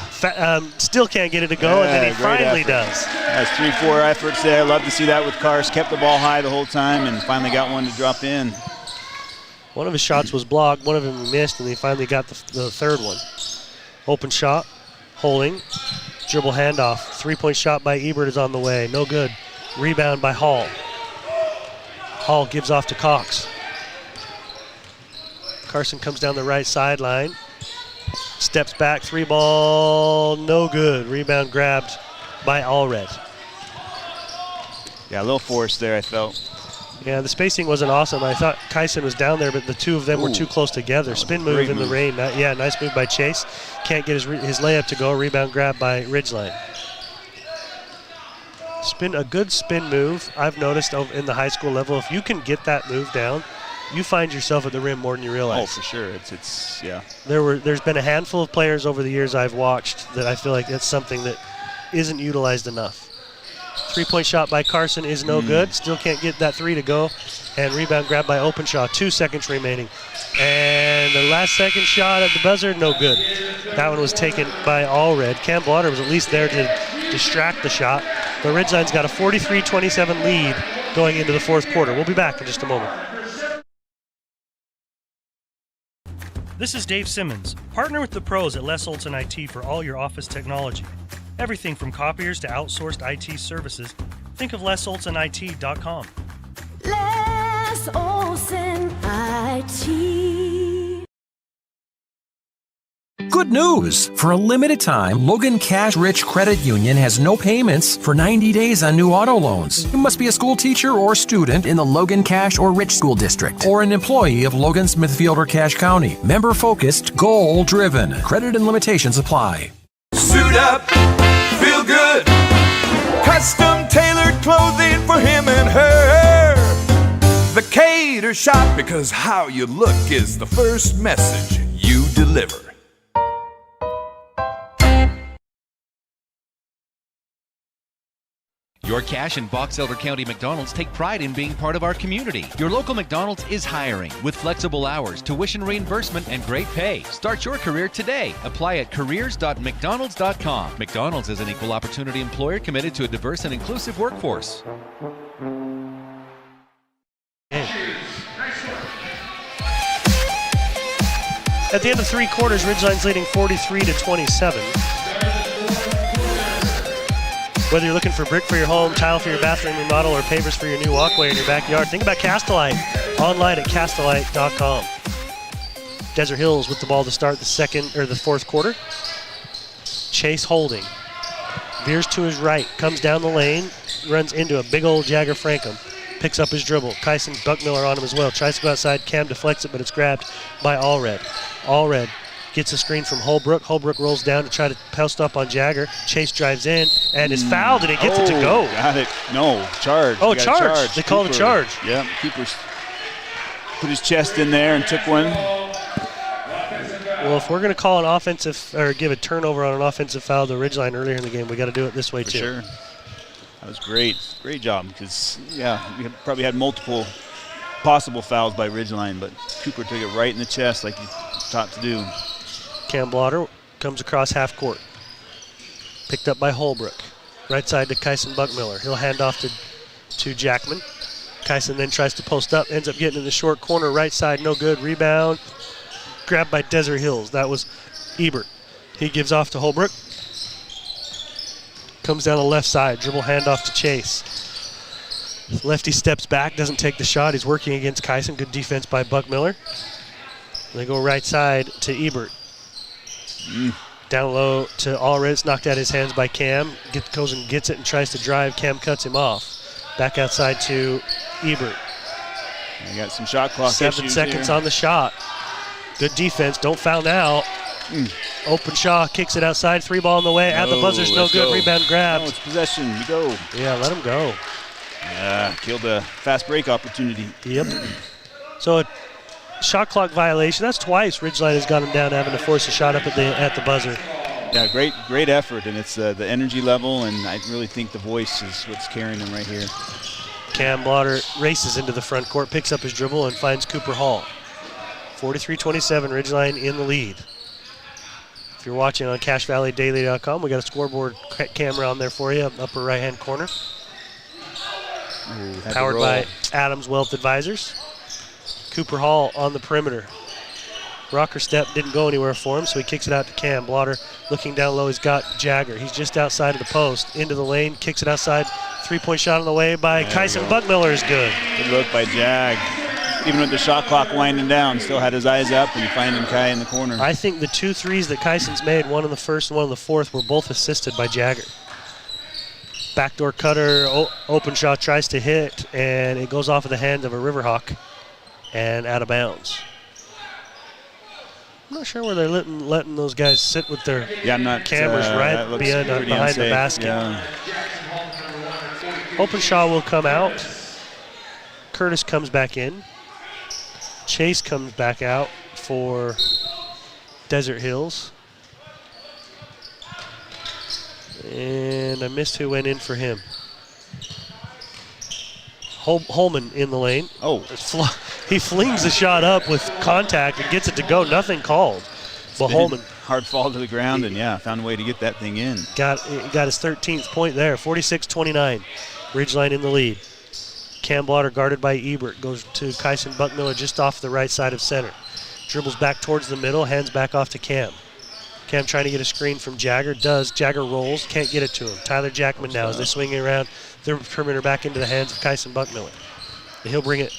Still can't get it to go, and then he finally does. That's 3-4 efforts there. Love to see that with Cars. Kept the ball high the whole time and finally got one to drop in. One of his shots was blocked, one of them he missed, and he finally got the third one. Open shot, holding, dribble handoff. 3-point shot by Ebert is on the way, no good. Rebound by Hall. Hall gives off to Cox. Carson comes down the right sideline, steps back, 3 ball, no good. Rebound grabbed by Allred. Yeah, a little force there, I felt. Yeah, the spacing wasn't awesome. I thought Kyson was down there, but the two of them were too close together. Spin move in the rain. Yeah, nice move by Chase. Can't get his layup to go. Rebound grab by Ridgeline. A good spin move, I've noticed in the high school level, if you can get that move down, you find yourself at the rim more than you realize. Oh, for sure. It's yeah. There's been a handful of players over the years I've watched that I feel like that's something that isn't utilized enough. 3-point shot by Carson is no good. Still can't get that 3 to go. And rebound grab by Openshaw. 2 seconds remaining. And the last second shot at the buzzer, no good. That one was taken by Allred. Cam Blotter was at least there to distract the shot. The Ridgeline's got a 43-27 lead going into the fourth quarter. We'll be back in just a moment. This is Dave Simmons. Partner with the pros at Les Olson IT for all your office technology. Everything from copiers to outsourced IT services. Think of LesOlsonIT.com. Les Olson IT. Good news! For a limited time, Logan Cash Rich Credit Union has no payments for 90 days on new auto loans. You must be a school teacher or student in the Logan Cash or Rich School District, or an employee of Logan, Smithfield, or Cache County. Member-focused, goal-driven. Credit and limitations apply. Suit up, feel good. Custom tailored clothing for him and her. The Cater Shop, because how you look is the first message you deliver. Your Cache and Box Elder County McDonald's take pride in being part of our community. Your local McDonald's is hiring with flexible hours, tuition reimbursement, and great pay. Start your career today. Apply at careers.mcdonalds.com. McDonald's is an equal opportunity employer committed to a diverse and inclusive workforce. At the end of 3 quarters, Ridgeline's leading 43-27. Whether you're looking for brick for your home, tile for your bathroom remodel, or pavers for your new walkway in your backyard, think about Castelite. Online at castelite.com. Desert Hills with the ball to start the fourth quarter. Chase holding. Veers to his right, comes down the lane, runs into a big old Jagger Frankham. Picks up his dribble. Kyson Buckmiller on him as well. Tries to go outside. Cam deflects it, but it's grabbed by Allred. Allred gets a screen from Holbrook. Holbrook rolls down to try to post up on Jagger. Chase drives in and is fouled, and he gets it to go. Got it. No, charge. Oh, charge. They called a charge. Yeah, keeper put his chest in there and took one. Well, if we're going to call an offensive or give a turnover on an offensive foul to Ridgeline earlier in the game, we got to do it this way too. For sure. That was great. Great job because, yeah, we probably had multiple possible fouls by Ridgeline, but Cooper took it right in the chest like he taught to do. Cam Blotter comes across half court. Picked up by Holbrook. Right side to Kyson Buckmiller. He'll hand off to Jackman. Kyson then tries to post up, ends up getting in the short corner, right side, no good. Rebound, grabbed by Desert Hills. That was Ebert. He gives off to Holbrook. Comes down the left side, dribble handoff to Chase. Lefty steps back, doesn't take the shot. He's working against Kyson. Good defense by Buckmiller. They go right side to Ebert. Down low to Allred. It's knocked out of his hands by Cam. Goes and gets it and tries to drive. Cam cuts him off. Back outside to Ebert. I got some shot clock 7 seconds here. on the shot. Good defense. Don't foul now. Open Shaw kicks it outside. 3 ball in the way. At the buzzer's no good. Rebound grab. No, it's possession. You go. Yeah, let him go. Yeah, killed a fast break opportunity. Yep. So a shot clock violation. That's twice Ridgeline has got him down having to force a shot up at the buzzer. Yeah, great effort, and it's the energy level, and I really think the voice is what's carrying him right here. Cam Blotter races into the front court, picks up his dribble, and finds Cooper Hall. 43-27, Ridgeline in the lead. If you're watching on CashValleyDaily.com, we got a scoreboard camera on there for you, upper right-hand corner. Powered by Adams Wealth Advisors. Cooper Hall on the perimeter. Rocker step didn't go anywhere for him, so he kicks it out to Cam. Blotter looking down low. He's got Jagger. He's just outside of the post. Into the lane, kicks it outside. 3-point shot on the way by Kyson Buckmiller is good. Good look by Jag. Even with the shot clock winding down, still had his eyes up and finding Kai in the corner. I think the 2 threes that Kyson's made, one in the first and one in the fourth, were both assisted by Jagger. Backdoor cutter, open shot tries to hit, and it goes off of the hand of a Riverhawk and out of bounds. I'm not sure where they're letting those guys sit with their cameras right behind the basket. Yeah. Openshaw will come out. Curtis comes back in. Chase comes back out for Desert Hills. And I missed who went in for him. Holman in the lane. Oh. He flings the shot up with contact and gets it to go. Nothing called. But Holman. Hard fall to the ground and, found a way to get that thing in. Got his 13th point there. 46-29. Ridgeline in the lead. Cam Blotter guarded by Ebert. Goes to Kyson Buckmiller just off the right side of center. Dribbles back towards the middle. Hands back off to Cam. Cam trying to get a screen from Jagger. Does. Jagger rolls. Can't get it to him. Tyler Jackman now as they're swinging around their perimeter back into the hands of Kyson Buckmiller. And he'll bring it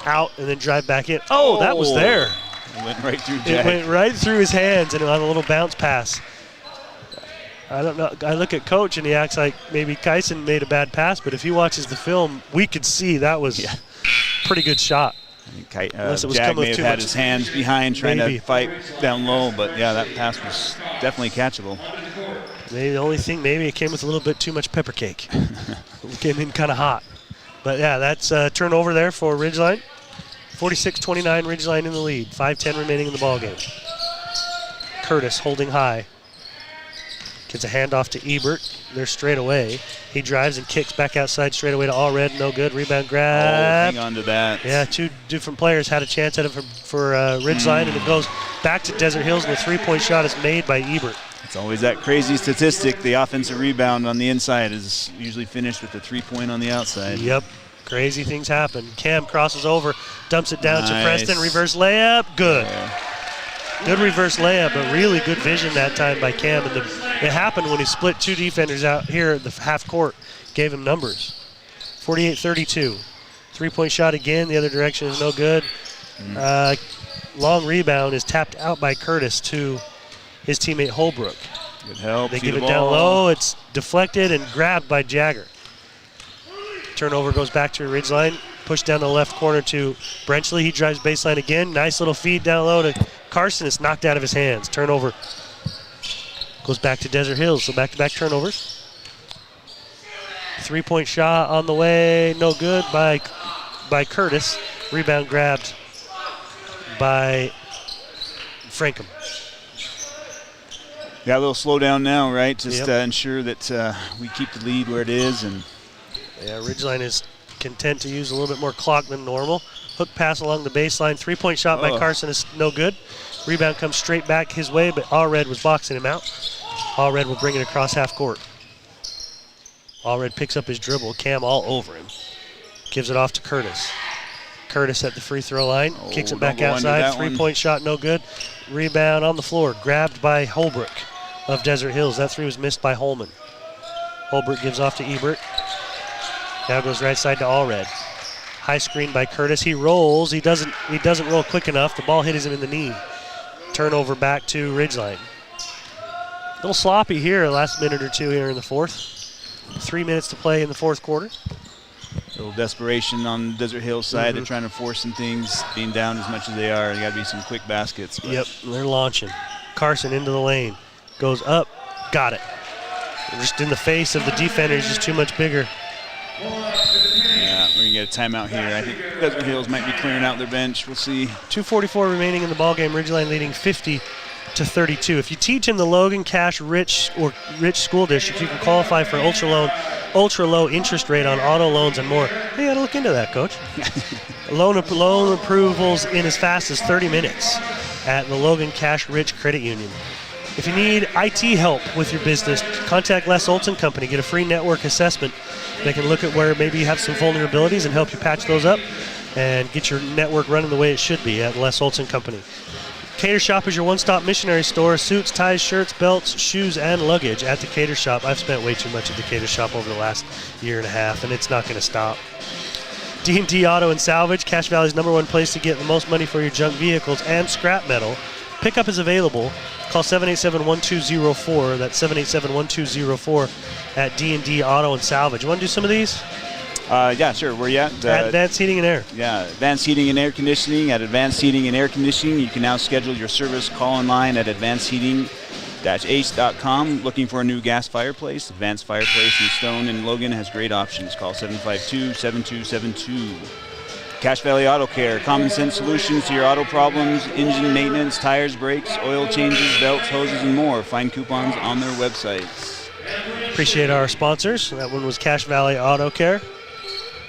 out and then drive back in. Oh, that was there. It went right through It went right through his hands and on a little bounce pass. I don't know. I look at Coach and he acts like maybe Kyson made a bad pass, but if he watches the film, we could see that was a pretty good shot. Unless it was Jag may have had his hands behind trying to fight down low, but that pass was definitely catchable. Maybe the only thing, maybe it came with a little bit too much pepper cake. It came in kind of hot. But that's a turnover there for Ridgeline. 46-29, Ridgeline in the lead. 5:10 remaining in the ballgame. Curtis holding high. Gets a handoff to Ebert. They're straight away. He drives and kicks back outside straight away to Allred. No good. Rebound grab. Hang on to that. Yeah, 2 different players had a chance at it for Ridgeline, and it goes back to Desert Hills, and the 3-point shot is made by Ebert. It's always that crazy statistic. The offensive rebound on the inside is usually finished with the 3-point on the outside. Yep. Crazy things happen. Cam crosses over, dumps it down to Preston. Reverse layup. Good. Good reverse layup, but really good vision that time by Cam. And it happened when he split 2 defenders out here at the half court, gave him numbers. 48-32. 3-point shot again. The other direction is no good. Long rebound is tapped out by Curtis to his teammate Holbrook. Good help. They give it down low. It's deflected and grabbed by Jagger. Turnover goes back to Ridgeline. Push down the left corner to Brenchley. He drives baseline again. Nice little feed down low to Carson. It's knocked out of his hands. Turnover goes back to Desert Hills. So back-to-back turnovers. 3-point shot on the way. No good by Curtis. Rebound grabbed by Frankham. Got a little slow down now, right? Just ensure that we keep the lead where it is. And Ridgeline is content to use a little bit more clock than normal. Hook pass along the baseline. 3-point shot by Carson is no good. Rebound comes straight back his way, but Allred was boxing him out. Allred will bring it across half court. Allred picks up his dribble. Cam all over him. Gives it off to Curtis. Curtis at the free throw line. Kicks it back outside. 3-point shot, no good. Rebound on the floor. Grabbed by Holbrook of Desert Hills. That 3 was missed by Holman. Holbrook gives off to Ebert. Now goes right side to Allred. High screen by Curtis. He rolls. He doesn't roll quick enough. The ball hits him in the knee. Turnover back to Ridgeline. A little sloppy here, last minute or two here in the fourth. 3 minutes to play in the fourth quarter. A little desperation on Desert Hills side. They're trying to force some things, being down as much as they are. There got to be some quick baskets. But. Yep, they're launching. Carson into the lane. Goes up. Got it. Just in the face of the defender. He's just too much bigger. Yeah, we're going to get a timeout here. I think Desert Hills might be clearing out their bench. We'll see. 2:44 remaining in the ballgame. Ridgeline leading 50-32. If you teach in the Logan, Cache, Rich School District, you can qualify for ultra low interest rate on auto loans and more. You got to look into that, Coach. Loan approvals in as fast as 30 minutes at the Logan Cache Rich Credit Union. If you need IT help with your business, contact Les Olson Company. Get a free network assessment. They can look at where maybe you have some vulnerabilities and help you patch those up and get your network running the way it should be at Les Olson Company. Cater Shop is your one-stop missionary store. Suits, ties, shirts, belts, shoes, and luggage at the Cater Shop. I've spent way too much at the Cater Shop over the last year and a half, and it's not going to stop. D&D Auto and Salvage, Cache Valley's #1 place to get the most money for your junk vehicles and scrap metal. Pickup is available. Call 787-1204. That's 787-1204 at D&D Auto and Salvage. You want to do some of these? Yeah, sure. Where you at? Advanced Heating and Air. Yeah, Advanced Heating and Air Conditioning. At Advanced Heating and Air Conditioning, you can now schedule your service call online at advancedheating-ace.com. Looking for a new gas fireplace? Advanced Fireplace in Stone and Logan has great options. Call 752-7272. Cache Valley Auto Care, common sense solutions to your auto problems, engine maintenance, tires, brakes, oil changes, belts, hoses, and more. Find coupons on their websites. Appreciate our sponsors. That one was Cache Valley Auto Care.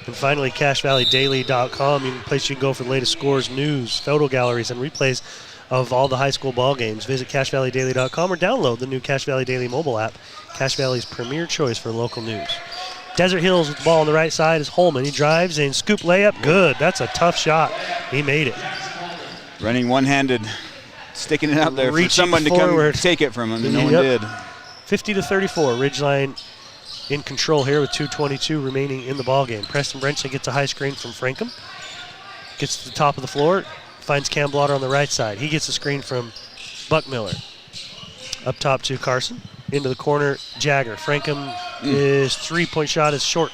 And finally, CacheValleyDaily.com, a place you can go for the latest scores, news, photo galleries, and replays of all the high school ball games. Visit CacheValleyDaily.com or download the new Cache Valley Daily mobile app, Cache Valley's premier choice for local news. Desert Hills with the ball on the right side is Holman. He drives and scoop layup. Good. That's a tough shot. He made it. Running one-handed, sticking it out there for someone to come take it from him, and no one did. 50-34. Ridgeline in control here with 2:22 remaining in the ballgame. Preston Brenchley gets a high screen from Frankham. Gets to the top of the floor. Finds Cam Blotter on the right side. He gets a screen from Buckmiller. Up top to Carson. Into the corner, Jagger. Frankham, his three-point shot is short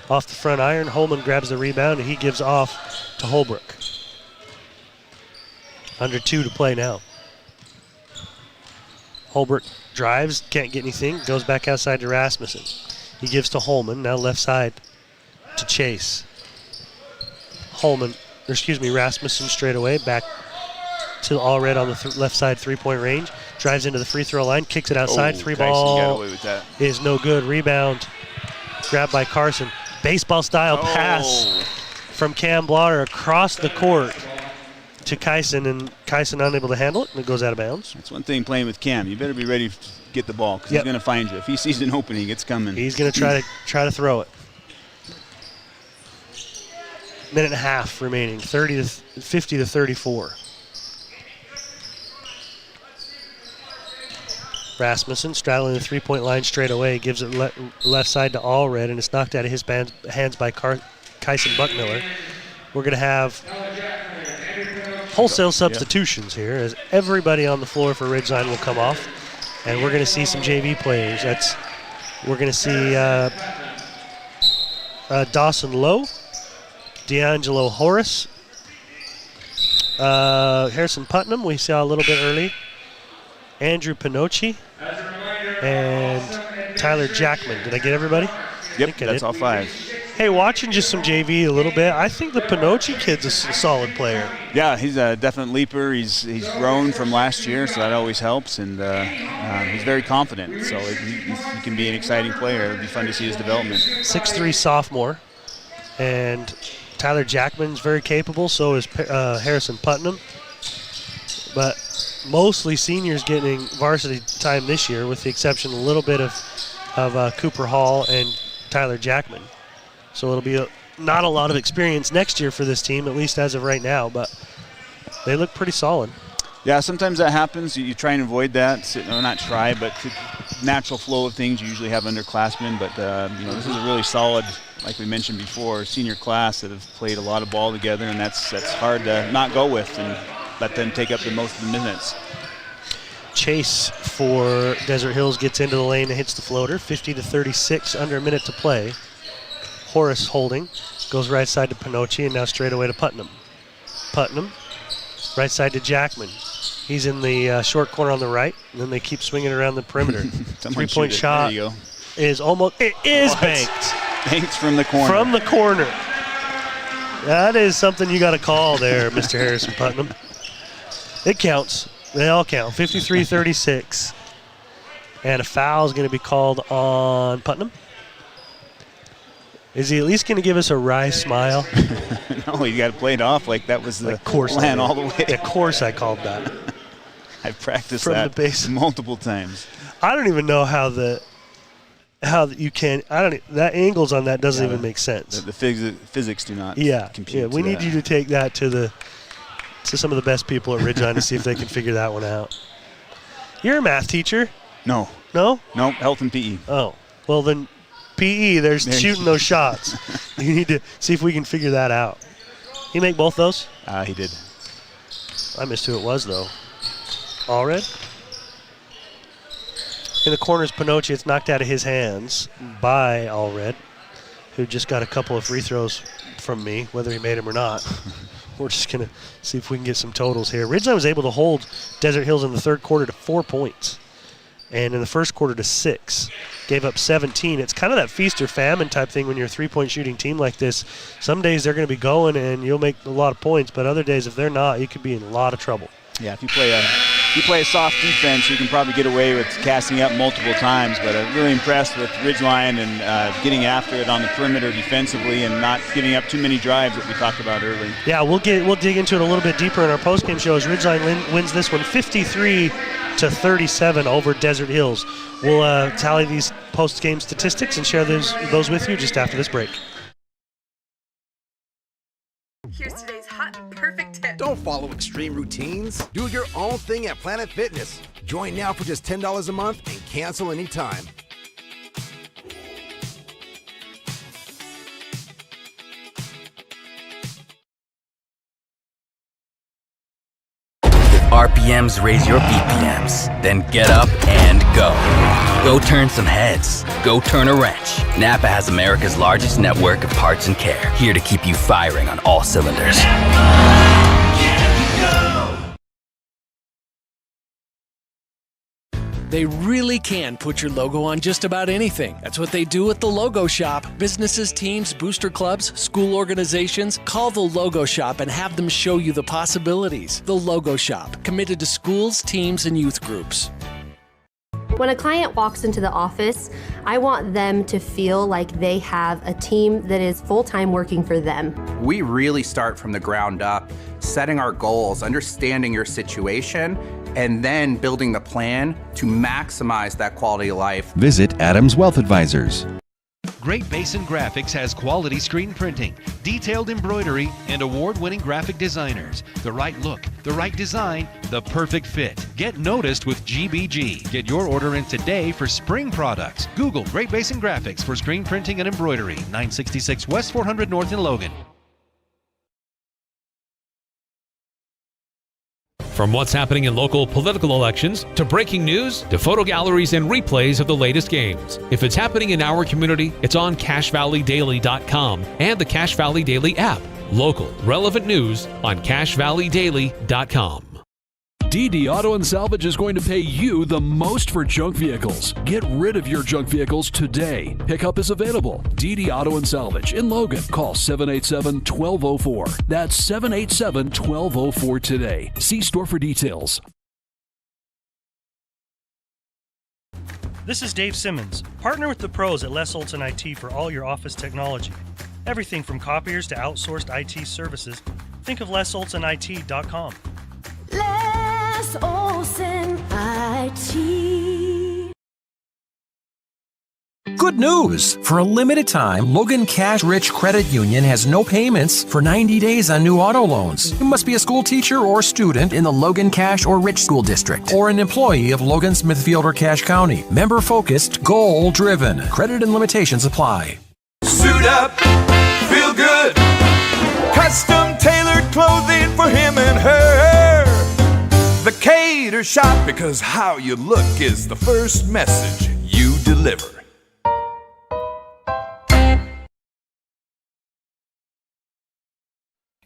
off the front iron. Holman grabs the rebound, and he gives off to Holbrook. Under 2 to play now. Holbrook drives, can't get anything, goes back outside to Rasmussen. He gives to Holman, now left side to Chase. Rasmussen straight away, back to all red on the left side three-point range. Drives into the free throw line, kicks it outside. Three ball got away with that. Is no good. Rebound grabbed by Carson. Baseball-style pass from Cam Blotter across the court to Kyson, and Kyson unable to handle it, and it goes out of bounds. That's one thing playing with Cam. You better be ready to get the ball, because he's going to find you. If he sees an opening, it's coming. He's going to try to throw it. Minute and a half remaining, 50-34. Rasmussen straddling the three-point line straight away, gives it left side to Allred, and it's knocked out of his hands by Kyson Buckmiller. We're going to have wholesale substitutions here, as everybody on the floor for Ridgeline will come off, and we're going to see some JV players. We're going to see Dawson Lowe, D'Angelo Horace, Harrison Putnam, we saw a little bit early, Andrew Pinocchi, and Tyler Jackman. Did I get everybody? Yep, that's all 5. Hey, watching just some JV a little bit, I think the Pinocchi kid's a solid player. Yeah, he's a definite leaper. He's grown from last year, so that always helps, and he's very confident, so he can be an exciting player. It'll be fun to see his development. 6'3" sophomore, and Tyler Jackman's very capable, so is Harrison Putnam. But mostly seniors getting varsity time this year, with the exception a little bit of Cooper Hall and Tyler Jackman. So it'll be not a lot of experience next year for this team, at least as of right now, but they look pretty solid. Yeah, sometimes that happens. You try and avoid that. Not try, but natural flow of things. You usually have underclassmen, but this is a really solid like we mentioned before, senior class that have played a lot of ball together, and that's hard to not go with and let them take up the most of the minutes. Chase for Desert Hills gets into the lane and hits the floater. 50-36, under a minute to play. Horace holding, goes right side to Pinocchi, and now straight away to Putnam. Putnam, right side to Jackman. He's in the short corner on the right, and then they keep swinging around the perimeter. Three-point shot is almost, it is banked. Banked from the corner. From the corner. That is something you got to call there, Mr. Harrison Putnam. It counts. They all count. 53-36. And a foul is going to be called on Putnam. Is he at least going to give us a wry smile? No, you got to play it off like that was the plan all the way. Of course I called that. I've practiced From that the base. multiple times. I don't even know how you can. That angles on that doesn't even make sense. The physics do not compute. Yeah, we need you to take that to some of the best people at Ridgeline to see if they can figure that one out. You're a math teacher. No. No? No, health and PE. Oh, well then PE, there's shooting those shots. You need to see if we can figure that out. He make both those? He did. I missed who it was, though. Allred? In the corner is Pinocchi. It's knocked out of his hands by Allred, who just got a couple of free throws from me, whether he made them or not. We're just going to see if we can get some totals here. Ridgeline was able to hold Desert Hills in the third quarter to 4 points, and in the first quarter to 6. Gave up 17. It's kind of that feast or famine type thing when you're a three-point shooting team like this. Some days they're going to be going and you'll make a lot of points, but other days if they're not, you could be in a lot of trouble. Yeah, if you play a soft defense, you can probably get away with casting up multiple times, but I'm really impressed with Ridgeline and getting after it on the perimeter defensively and not giving up too many drives that we talked about early. Yeah, we'll dig into it a little bit deeper in our postgame show as Ridgeline wins this one 53-37 over Desert Hills. We'll tally these post-game statistics and share those with you just after this break. Here's today's hot and perfect tip. Don't follow extreme routines. Do your own thing at Planet Fitness. Join now for just $10 a month and cancel anytime. RPMs raise your BPMs. Then get up and go. Go turn some heads. Go turn a wrench. Napa has America's largest network of parts and care, here to keep you firing on all cylinders. They really can put your logo on just about anything. That's what they do at the Logo Shop. Businesses, teams, booster clubs, school organizations, call the Logo Shop and have them show you the possibilities. The Logo Shop, committed to schools, teams, and youth groups. When a client walks into the office, I want them to feel like they have a team that is full-time working for them. We really start from the ground up, setting our goals, understanding your situation, and then building the plan to maximize that quality of life. Visit Adams Wealth Advisors. Great Basin Graphics has quality screen printing, detailed embroidery, and award-winning graphic designers. The right look, the right design, the perfect fit. Get noticed with GBG. Get your order in today for spring products. Google Great Basin Graphics for screen printing and embroidery. 966 West 400 North in Logan. From what's happening in local political elections, to breaking news, to photo galleries and replays of the latest games. If it's happening in our community, it's on CashValleyDaily.com and the Cache Valley Daily app. Local, relevant news on CashValleyDaily.com. DD Auto and Salvage is going to pay you the most for junk vehicles. Get rid of your junk vehicles today. Pickup is available. DD Auto and Salvage in Logan. Call 787-1204. That's 787-1204 today. See store for details. This is Dave Simmons. Partner with the pros at Les Olson IT for all your office technology. Everything from copiers to outsourced IT services. Think of LesOlsonIT.com. Les Olson IT. Good news! For a limited time, Logan Cash Rich Credit Union has no payments for 90 days on new auto loans. You must be a school teacher or student in the Logan Cash or Rich School District, or an employee of Logan, Smithfield, or Cache County. Member-focused, goal-driven. Credit and limitations apply. Suit Suit up, feel good. Custom tailored clothing for him and her. The Cater Shop, because how you look is the first message you deliver.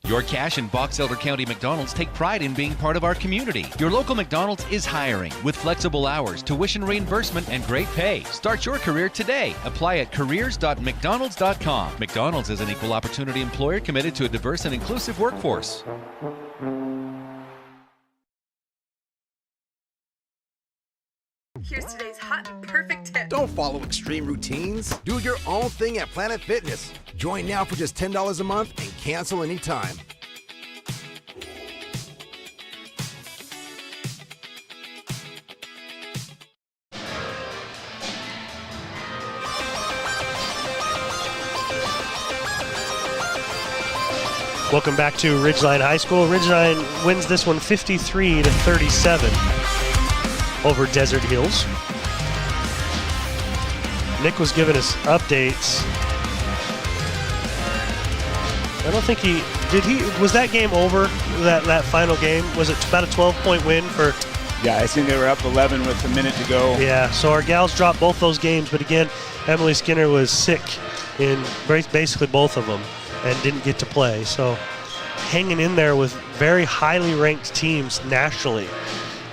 Your Cache and Box Elder County McDonald's take pride in being part of our community. Your local McDonald's is hiring with flexible hours, tuition reimbursement, and great pay. Start your career today. Apply at careers.mcdonalds.com. McDonald's is an equal opportunity employer committed to a diverse and inclusive workforce. Here's today's hot and perfect tip. Don't follow extreme routines. Do your own thing at Planet Fitness. Join now for just $10 a month and cancel anytime. Welcome back to Ridgeline High School. Ridgeline wins this one 53-37 over Desert Hills. Nick was giving us updates. I don't think was that game over, that final game? Was it about a 12-point win for? Yeah, I think they were up 11 with a minute to go. Yeah, so our gals dropped both those games, but again, Emily Skinner was sick in basically both of them and didn't get to play. So hanging in there with very highly ranked teams nationally.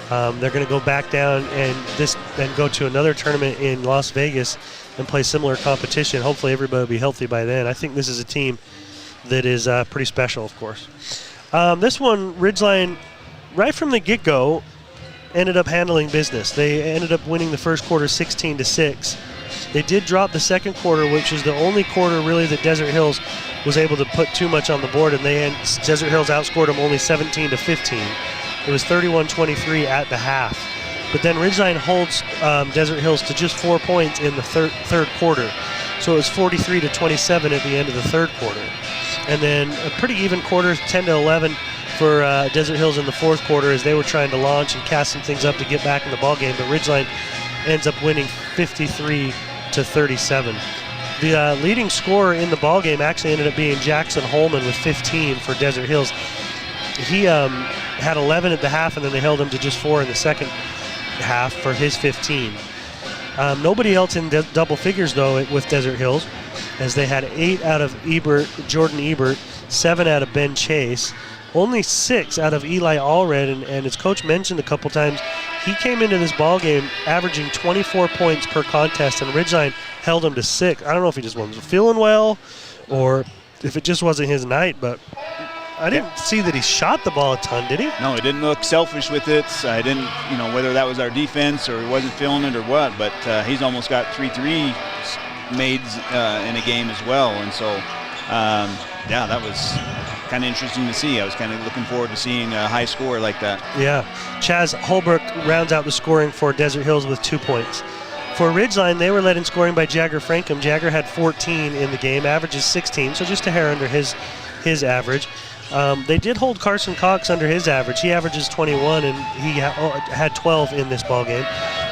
They're going to go back down and go to another tournament in Las Vegas and play similar competition. Hopefully everybody will be healthy by then. I think this is a team that is pretty special, of course. This one, Ridgeline, right from the get-go, ended up handling business. They ended up winning the first quarter 16-6. They did drop the second quarter, which is the only quarter really that Desert Hills was able to put too much on the board, and Desert Hills outscored them only 17-15. It was 31-23 at the half. But then Ridgeline holds Desert Hills to just 4 points in the third quarter. So it was 43-27 at the end of the third quarter. And then a pretty even quarter, 10-11 for Desert Hills in the fourth quarter as they were trying to launch and cast some things up to get back in the ballgame. But Ridgeline ends up winning 53-37. The leading scorer in the ballgame actually ended up being Jackson Holman with 15 for Desert Hills. He had 11 at the half, and then they held him to just 4 in the second half for his 15. Nobody else in double figures, though, with Desert Hills, as they had 8 out of Jordan Ebert, 7 out of Ben Chase, only 6 out of Eli Allred, and as Coach mentioned a couple times, he came into this ball game averaging 24 points per contest, and Ridgeline held him to 6. I don't know if he just wasn't feeling well or if it just wasn't his night, but I didn't see that he shot the ball a ton, did he? No, he didn't look selfish with it. I didn't, whether that was our defense or he wasn't feeling it or what, but he's almost got 3 threes made in a game as well. And so, that was kind of interesting to see. I was kind of looking forward to seeing a high score like that. Yeah. Chaz Holbrook rounds out the scoring for Desert Hills with 2 points. For Ridgeline, they were led in scoring by Jagger Frankham. Jagger had 14 in the game, averages 16, so just a hair under his average. They did hold Carson Cox under his average. He averages 21, and he had 12 in this ball game.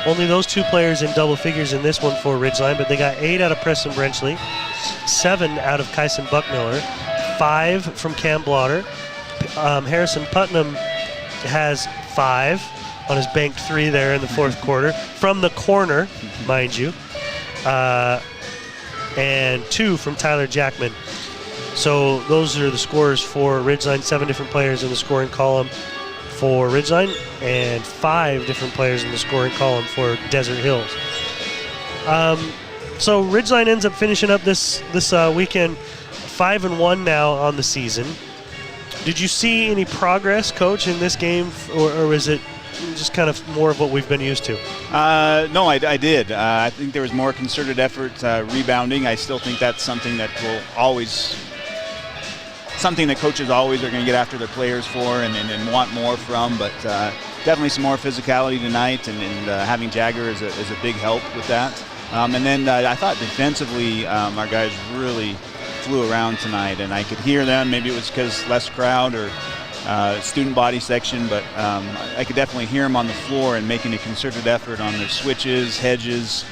Only those 2 players in double figures in this one for Ridgeline, but they got 8 out of Preston Brenchley, 7 out of Kyson Buckmiller, 5 from Cam Blotter. Harrison Putnam has 5 on his banked 3 there in the fourth quarter, from the corner, mind you, and 2 from Tyler Jackman. So those are the scores for Ridgeline, 7 different players in the scoring column for Ridgeline and 5 different players in the scoring column for Desert Hills. So Ridgeline ends up finishing up this weekend 5-1 now on the season. Did you see any progress, Coach, in this game, or is it just kind of more of what we've been used to? No, I did. I think there was more concerted effort rebounding. I still think that's something that will always – something that coaches always are going to get after their players for and want more from, but definitely some more physicality tonight, and having Jagger is a big help with that. And then I thought defensively our guys really flew around tonight, and I could hear them. Maybe it was because less crowd or student body section, but I could definitely hear them on the floor and making a concerted effort on their switches, hedges,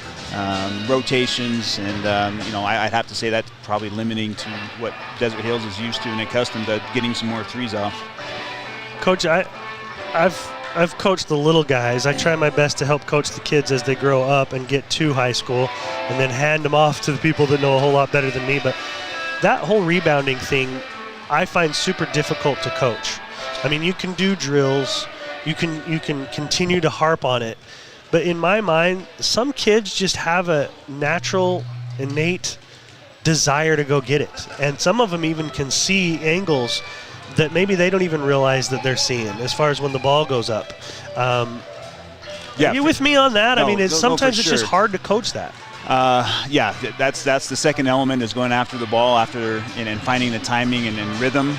rotations, and I'd have to say that's probably limiting to what Desert Hills is used to and accustomed to getting some more threes off. Coach, I've coached the little guys. I try my best to help coach the kids as they grow up and get to high school, and then hand them off to the people that know a whole lot better than me. But that whole rebounding thing, I find super difficult to coach. I mean, you can do drills, you can continue to harp on it, but in my mind, some kids just have a natural, innate desire to go get it, and some of them even can see angles that maybe they don't even realize that they're seeing as far as when the ball goes up. Are you with me on that? No, I mean, sometimes it's sure. just hard to coach that. That's the second element, is going after the ball and finding the timing and rhythm.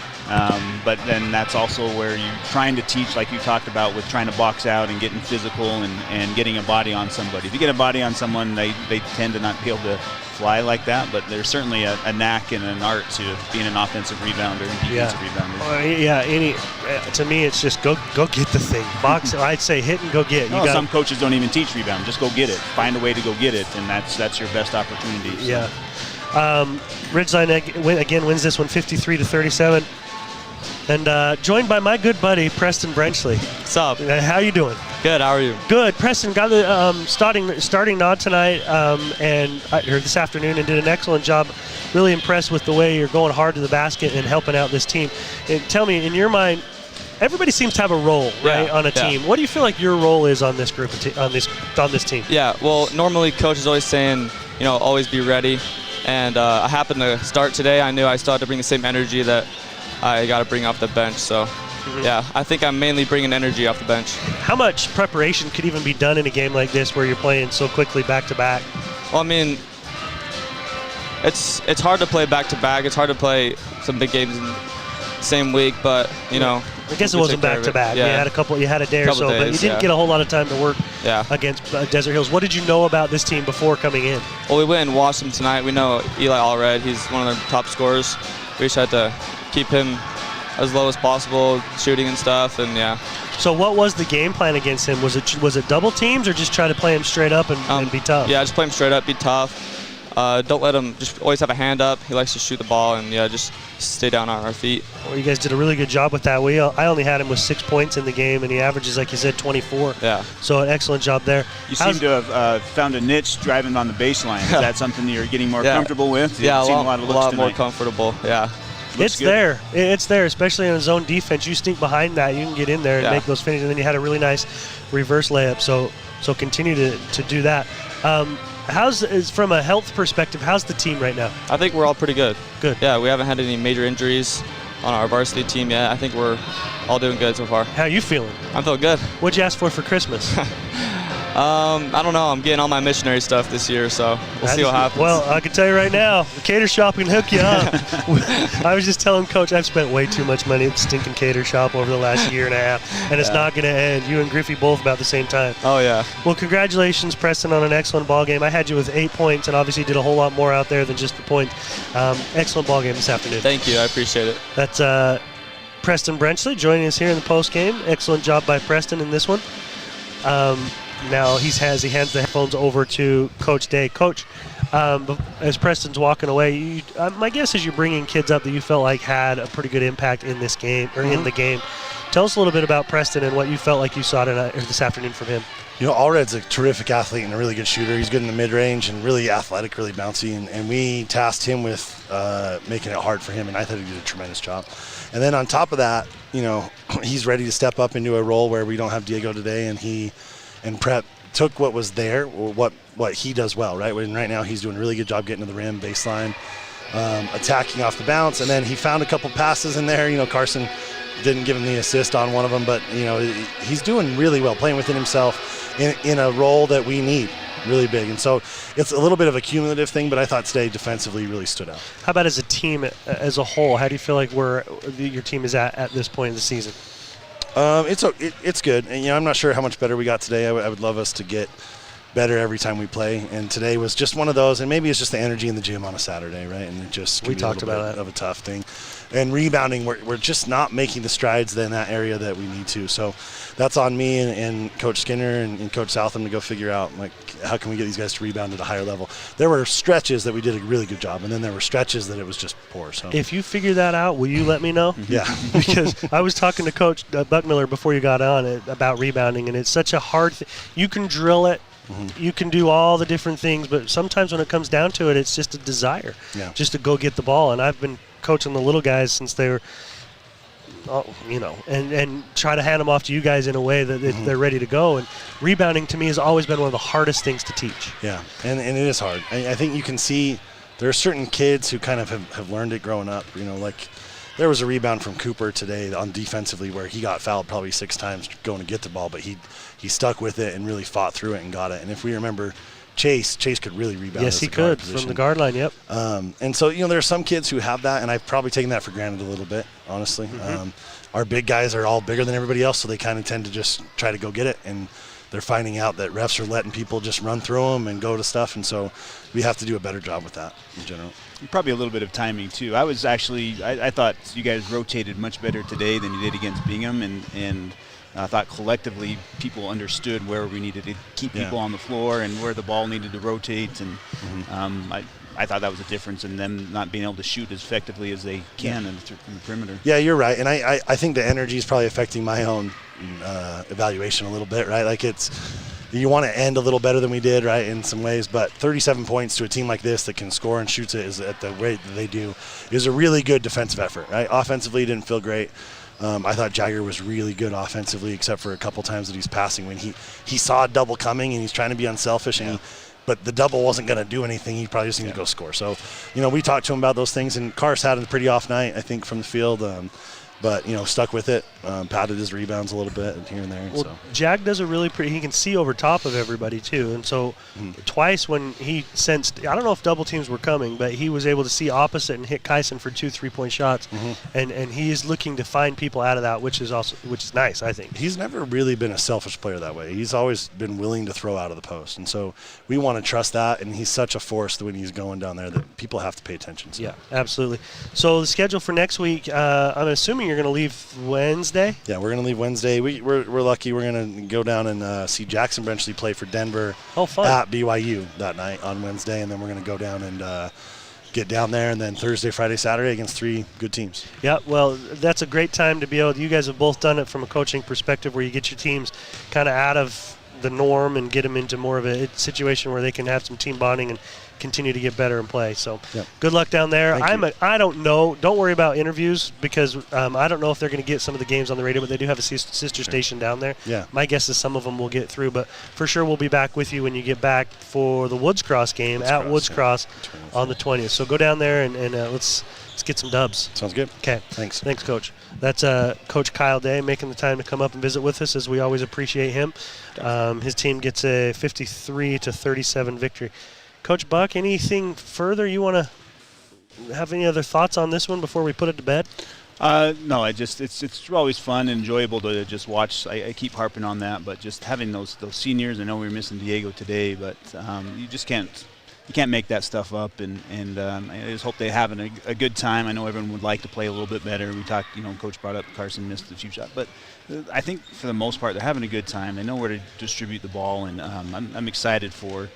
But then that's also where you're trying to teach, like you talked about, with trying to box out and getting physical and getting a body on somebody. If you get a body on someone, they tend to not be able to fly like that, but there's certainly a knack and an art to being an offensive rebounder and defensive rebounder. To me, it's just go get the thing. Box, I'd say hit and go get. Some coaches don't even teach rebound. Just go get it. Find a way to go get it, and that's your best opportunity. So. Yeah. Ridgeline again wins this one 53-37. And joined by my good buddy, Preston Brenchley. What's up? How you doing? Good, how are you? Good. Preston got the starting nod tonight or this afternoon, and did an excellent job. Really impressed with the way you're going hard to the basket and helping out this team. And tell me, in your mind, everybody seems to have a role, right, on a team. What do you feel like your role is on this group, on this team? Yeah, well, normally coach is always saying, always be ready. And I happened to start today. I knew I still had to bring the same energy that I got to bring off the bench. So, yeah, I think I'm mainly bringing energy off the bench. How much preparation could even be done in a game like this where you're playing so quickly back-to-back? Well, I mean, it's hard to play back-to-back. It's hard to play some big games in the same week, but, I guess it wasn't back-to-back. Yeah. You had a day or so, but you didn't get a whole lot of time to work against Desert Hills. What did you know about this team before coming in? Well, we went and watched them tonight. We know Eli Allred. He's one of their top scorers. We just had to keep him as low as possible, shooting and stuff, and yeah. So what was the game plan against him? Was it double teams, or just try to play him straight up and be tough? Yeah, just play him straight up, be tough. Don't let him, just always have a hand up. He likes to shoot the ball, and just stay down on our feet. Well, you guys did a really good job with that. I only had him with 6 points in the game, and he averages, like you said, 24. Yeah. So an excellent job there. You seem to have found a niche driving on the baseline. Is that something you're getting more comfortable with? Yeah, a lot more comfortable, yeah. It's there. It's there, especially in a zone defense. You sneak behind that, you can get in there and make those finishes. And then you had a really nice reverse layup. So continue to do that. From a health perspective, how's the team right now? I think we're all pretty good. Good. Yeah, we haven't had any major injuries on our varsity team yet. I think we're all doing good so far. How are you feeling? I'm feeling good. What'd you ask for Christmas? I don't know. I'm getting all my missionary stuff this year, so we'll see what happens. Well, I can tell you right now, the cater shop can hook you up. I was just telling Coach I've spent way too much money at the stinking cater shop over the last year and a half, and it's not going to end. You and Griffey both about the same time. Oh, yeah. Well, congratulations, Preston, on an excellent ball game. I had you with 8 points, and obviously did a whole lot more out there than just the points. Excellent ball game this afternoon. Thank you. I appreciate it. That's Preston Brenchley joining us here in the post game. Excellent job by Preston in this one. Now he hands the headphones over to Coach Day. Coach, as Preston's walking away, my guess is you're bringing kids up that you felt like had a pretty good impact in this game or in the game. Tell us a little bit about Preston and what you felt like you saw this afternoon from him. Allred's a terrific athlete and a really good shooter. He's good in the mid-range and really athletic, really bouncy. And we tasked him with making it hard for him, and I thought he did a tremendous job. And then on top of that, he's ready to step up into a role where we don't have Diego today, and Prep took what was there, or what he does well, right? And right now he's doing a really good job getting to the rim, baseline, attacking off the bounce, and then he found a couple passes in there. Carson didn't give him the assist on one of them, but he's doing really well, playing within himself in a role that we need, really big. And so it's a little bit of a cumulative thing, but I thought today defensively really stood out. How about as a team as a whole? How do you feel like your team is at this point in the season? It's good, and I'm not sure how much better we got today. I would love us to get better every time we play. And today was just one of those, and maybe it's just the energy in the gym on a Saturday, right? And it just we talked about that of a tough thing. And rebounding, we're just not making the strides in that area that we need to. So that's on me and Coach Skinner and Coach Southam to go figure out, like, how can we get these guys to rebound at a higher level. There were stretches that we did a really good job, and then there were stretches that it was just poor. So if you figure that out, will you let me know? Yeah. Because I was talking to Coach Buckmiller before you got on about rebounding, and it's such a hard thing. You can drill it. You can do all the different things, but sometimes when it comes down to it, it's just a desire just to go get the ball. And I've been coaching the little guys since they were, and try to hand them off to you guys in a way that they're ready to go. And rebounding to me has always been one of the hardest things to teach. Yeah, and it is hard. I think you can see there are certain kids who kind of have learned it growing up. Like there was a rebound from Cooper today on defensively where he got fouled probably 6 times going to get the ball, but he stuck with it and really fought through it and got it. And if we remember Chase could really rebound. Yes, he could from the guard line, yep. And so, there are some kids who have that, and I've probably taken that for granted a little bit, honestly. Our big guys are all bigger than everybody else, so they kind of tend to just try to go get it, and they're finding out that refs are letting people just run through them and go to stuff, and so we have to do a better job with that in general. Probably a little bit of timing, too. I thought you guys rotated much better today than you did against Bingham, and I thought collectively people understood where we needed to keep people on the floor and where the ball needed to rotate, and I thought that was a difference in them not being able to shoot as effectively as they can in the perimeter. Yeah, you're right, and I think the energy is probably affecting my own evaluation a little bit, right? Like you want to end a little better than we did, right, in some ways, but 37 points to a team like this that can score and shoots it is at the rate that they do is a really good defensive effort, right? Offensively, it didn't feel great. I thought Jagger was really good offensively, except for a couple times that he's passing when he saw a double coming and he's trying to be unselfish, but the double wasn't going to do anything. He probably just needed to go score. So, we talked to him about those things, and Carr's had a pretty off night, I think, from the field. But, stuck with it, padded his rebounds a little bit here and there. Well, so. Jag does a really pretty – he can see over top of everybody too. And so twice when he sensed – I don't know if double teams were coming, but he was able to see opposite and hit Kyson for 2 3-point shots. And he is looking to find people out of that, which is nice, I think. He's never really been a selfish player that way. He's always been willing to throw out of the post. And so we want to trust that, and he's such a force when he's going down there that people have to pay attention to. Yeah, absolutely. So the schedule for next week, I'm assuming you're going to leave Wednesday? Yeah, we're going to leave Wednesday. We're lucky. We're going to go down and see Jackson Brenchley play for Denver at BYU that night on Wednesday, and then we're going to go down and get down there, and then Thursday, Friday, Saturday against 3 good teams. Yeah, well, that's a great time to be able – you guys have both done it from a coaching perspective where you get your teams kind of out of the norm and get them into more of a situation where they can have some team bonding and continue to get better and play. So good luck down there. I don't know. Don't worry about interviews because I don't know if they're going to get some of the games on the radio, but they do have a sister station down there. Yeah. My guess is some of them will get through, but for sure we'll be back with you when you get back for the Woods Cross game at Woods Cross on the 20th. So go down there and let's get some dubs. Sounds good. Okay. Thanks, Coach. That's Coach Kyle Day making the time to come up and visit with us, as we always appreciate him. His team gets a 53-37 victory. Coach Buck, anything further you want to have any other thoughts on this one before we put it to bed? No, it's always fun and enjoyable to just watch. I keep harping on that, but just having those seniors. I know we were missing Diego today, but you just can't make that stuff up. And I just hope they're having a good time. I know everyone would like to play a little bit better. We talked, Coach brought up Carson missed a few shots, but I think for the most part they're having a good time. They know where to distribute the ball, and I'm excited for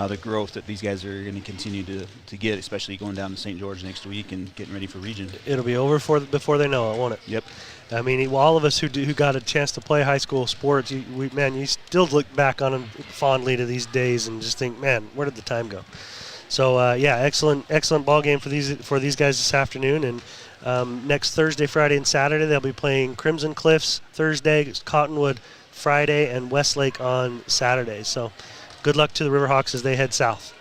the growth that these guys are going to continue to get, especially going down to St. George next week and getting ready for region. It'll be over before they know it, won't it? Yep. I mean, all of us who got a chance to play high school sports, you still look back on them fondly to these days and just think, man, where did the time go? So excellent ball game for these guys this afternoon, and next Thursday, Friday, and Saturday they'll be playing Crimson Cliffs Thursday, Cottonwood Friday, and Westlake on Saturday. So good luck to the Riverhawks as they head south.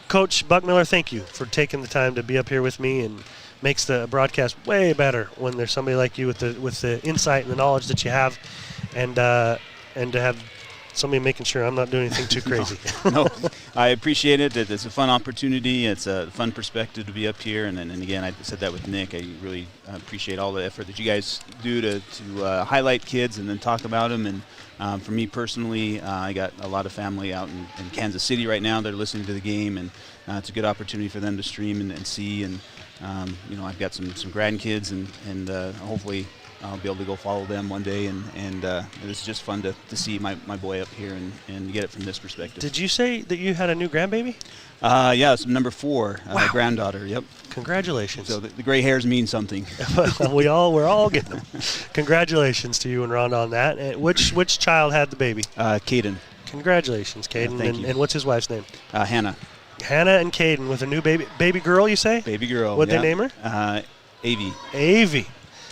Coach Buckmiller, thank you for taking the time to be up here with me, and makes the broadcast way better when there's somebody like you with the insight and the knowledge that you have, and to have Somebody making sure I'm not doing anything too crazy. No, I appreciate it. It's a fun opportunity. It's a fun perspective to be up here. And again, I said that with Nick. I really appreciate all the effort that you guys do to highlight kids and then talk about them. And for me personally, I got a lot of family out in Kansas City right now. They're listening to the game, and it's a good opportunity for them to stream and see. And I've got some grandkids, and hopefully I'll be able to go follow them one day, and it's just fun to see my boy up here and get it from this perspective. Did you say that you had a new grandbaby? Yeah, it's number 4, wow. Granddaughter. Yep. Congratulations. So the gray hairs mean something. We're all getting them. Congratulations to you and Rhonda on that. And which child had the baby? Caden. Congratulations, Caden. Thank you. And what's his wife's name? Hannah. Hannah and Caden with a new baby girl, you say? Baby girl. What'd yeah. they name her? Avi. Avi.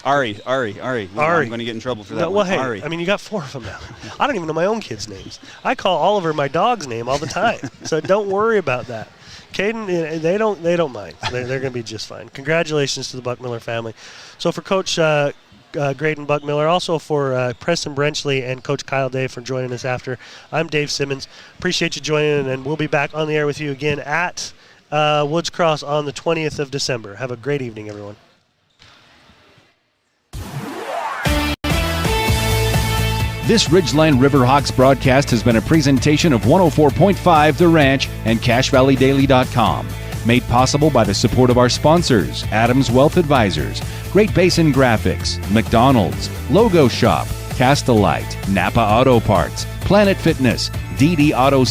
Ari. Ari. I'm going to get in trouble for that. No, well, one. hey, Ari. I mean, you got 4 of them now. I don't even know my own kids' names. I call Oliver my dog's name all the time, so don't worry about that. Caden, they don't mind. They're going to be just fine. Congratulations to the Buckmiller family. So for Coach Graydon Buckmiller, also for Preston Brenchley and Coach Kyle Day for joining us after. I'm Dave Simmons. Appreciate you joining, and we'll be back on the air with you again at Woods Cross on the 20th of December. Have a great evening, everyone. This Ridgeline Riverhawks broadcast has been a presentation of 104.5 The Ranch and CashValleyDaily.com. Made possible by the support of our sponsors, Adams Wealth Advisors, Great Basin Graphics, McDonald's, Logo Shop, Castelite, Napa Auto Parts, Planet Fitness, DD Auto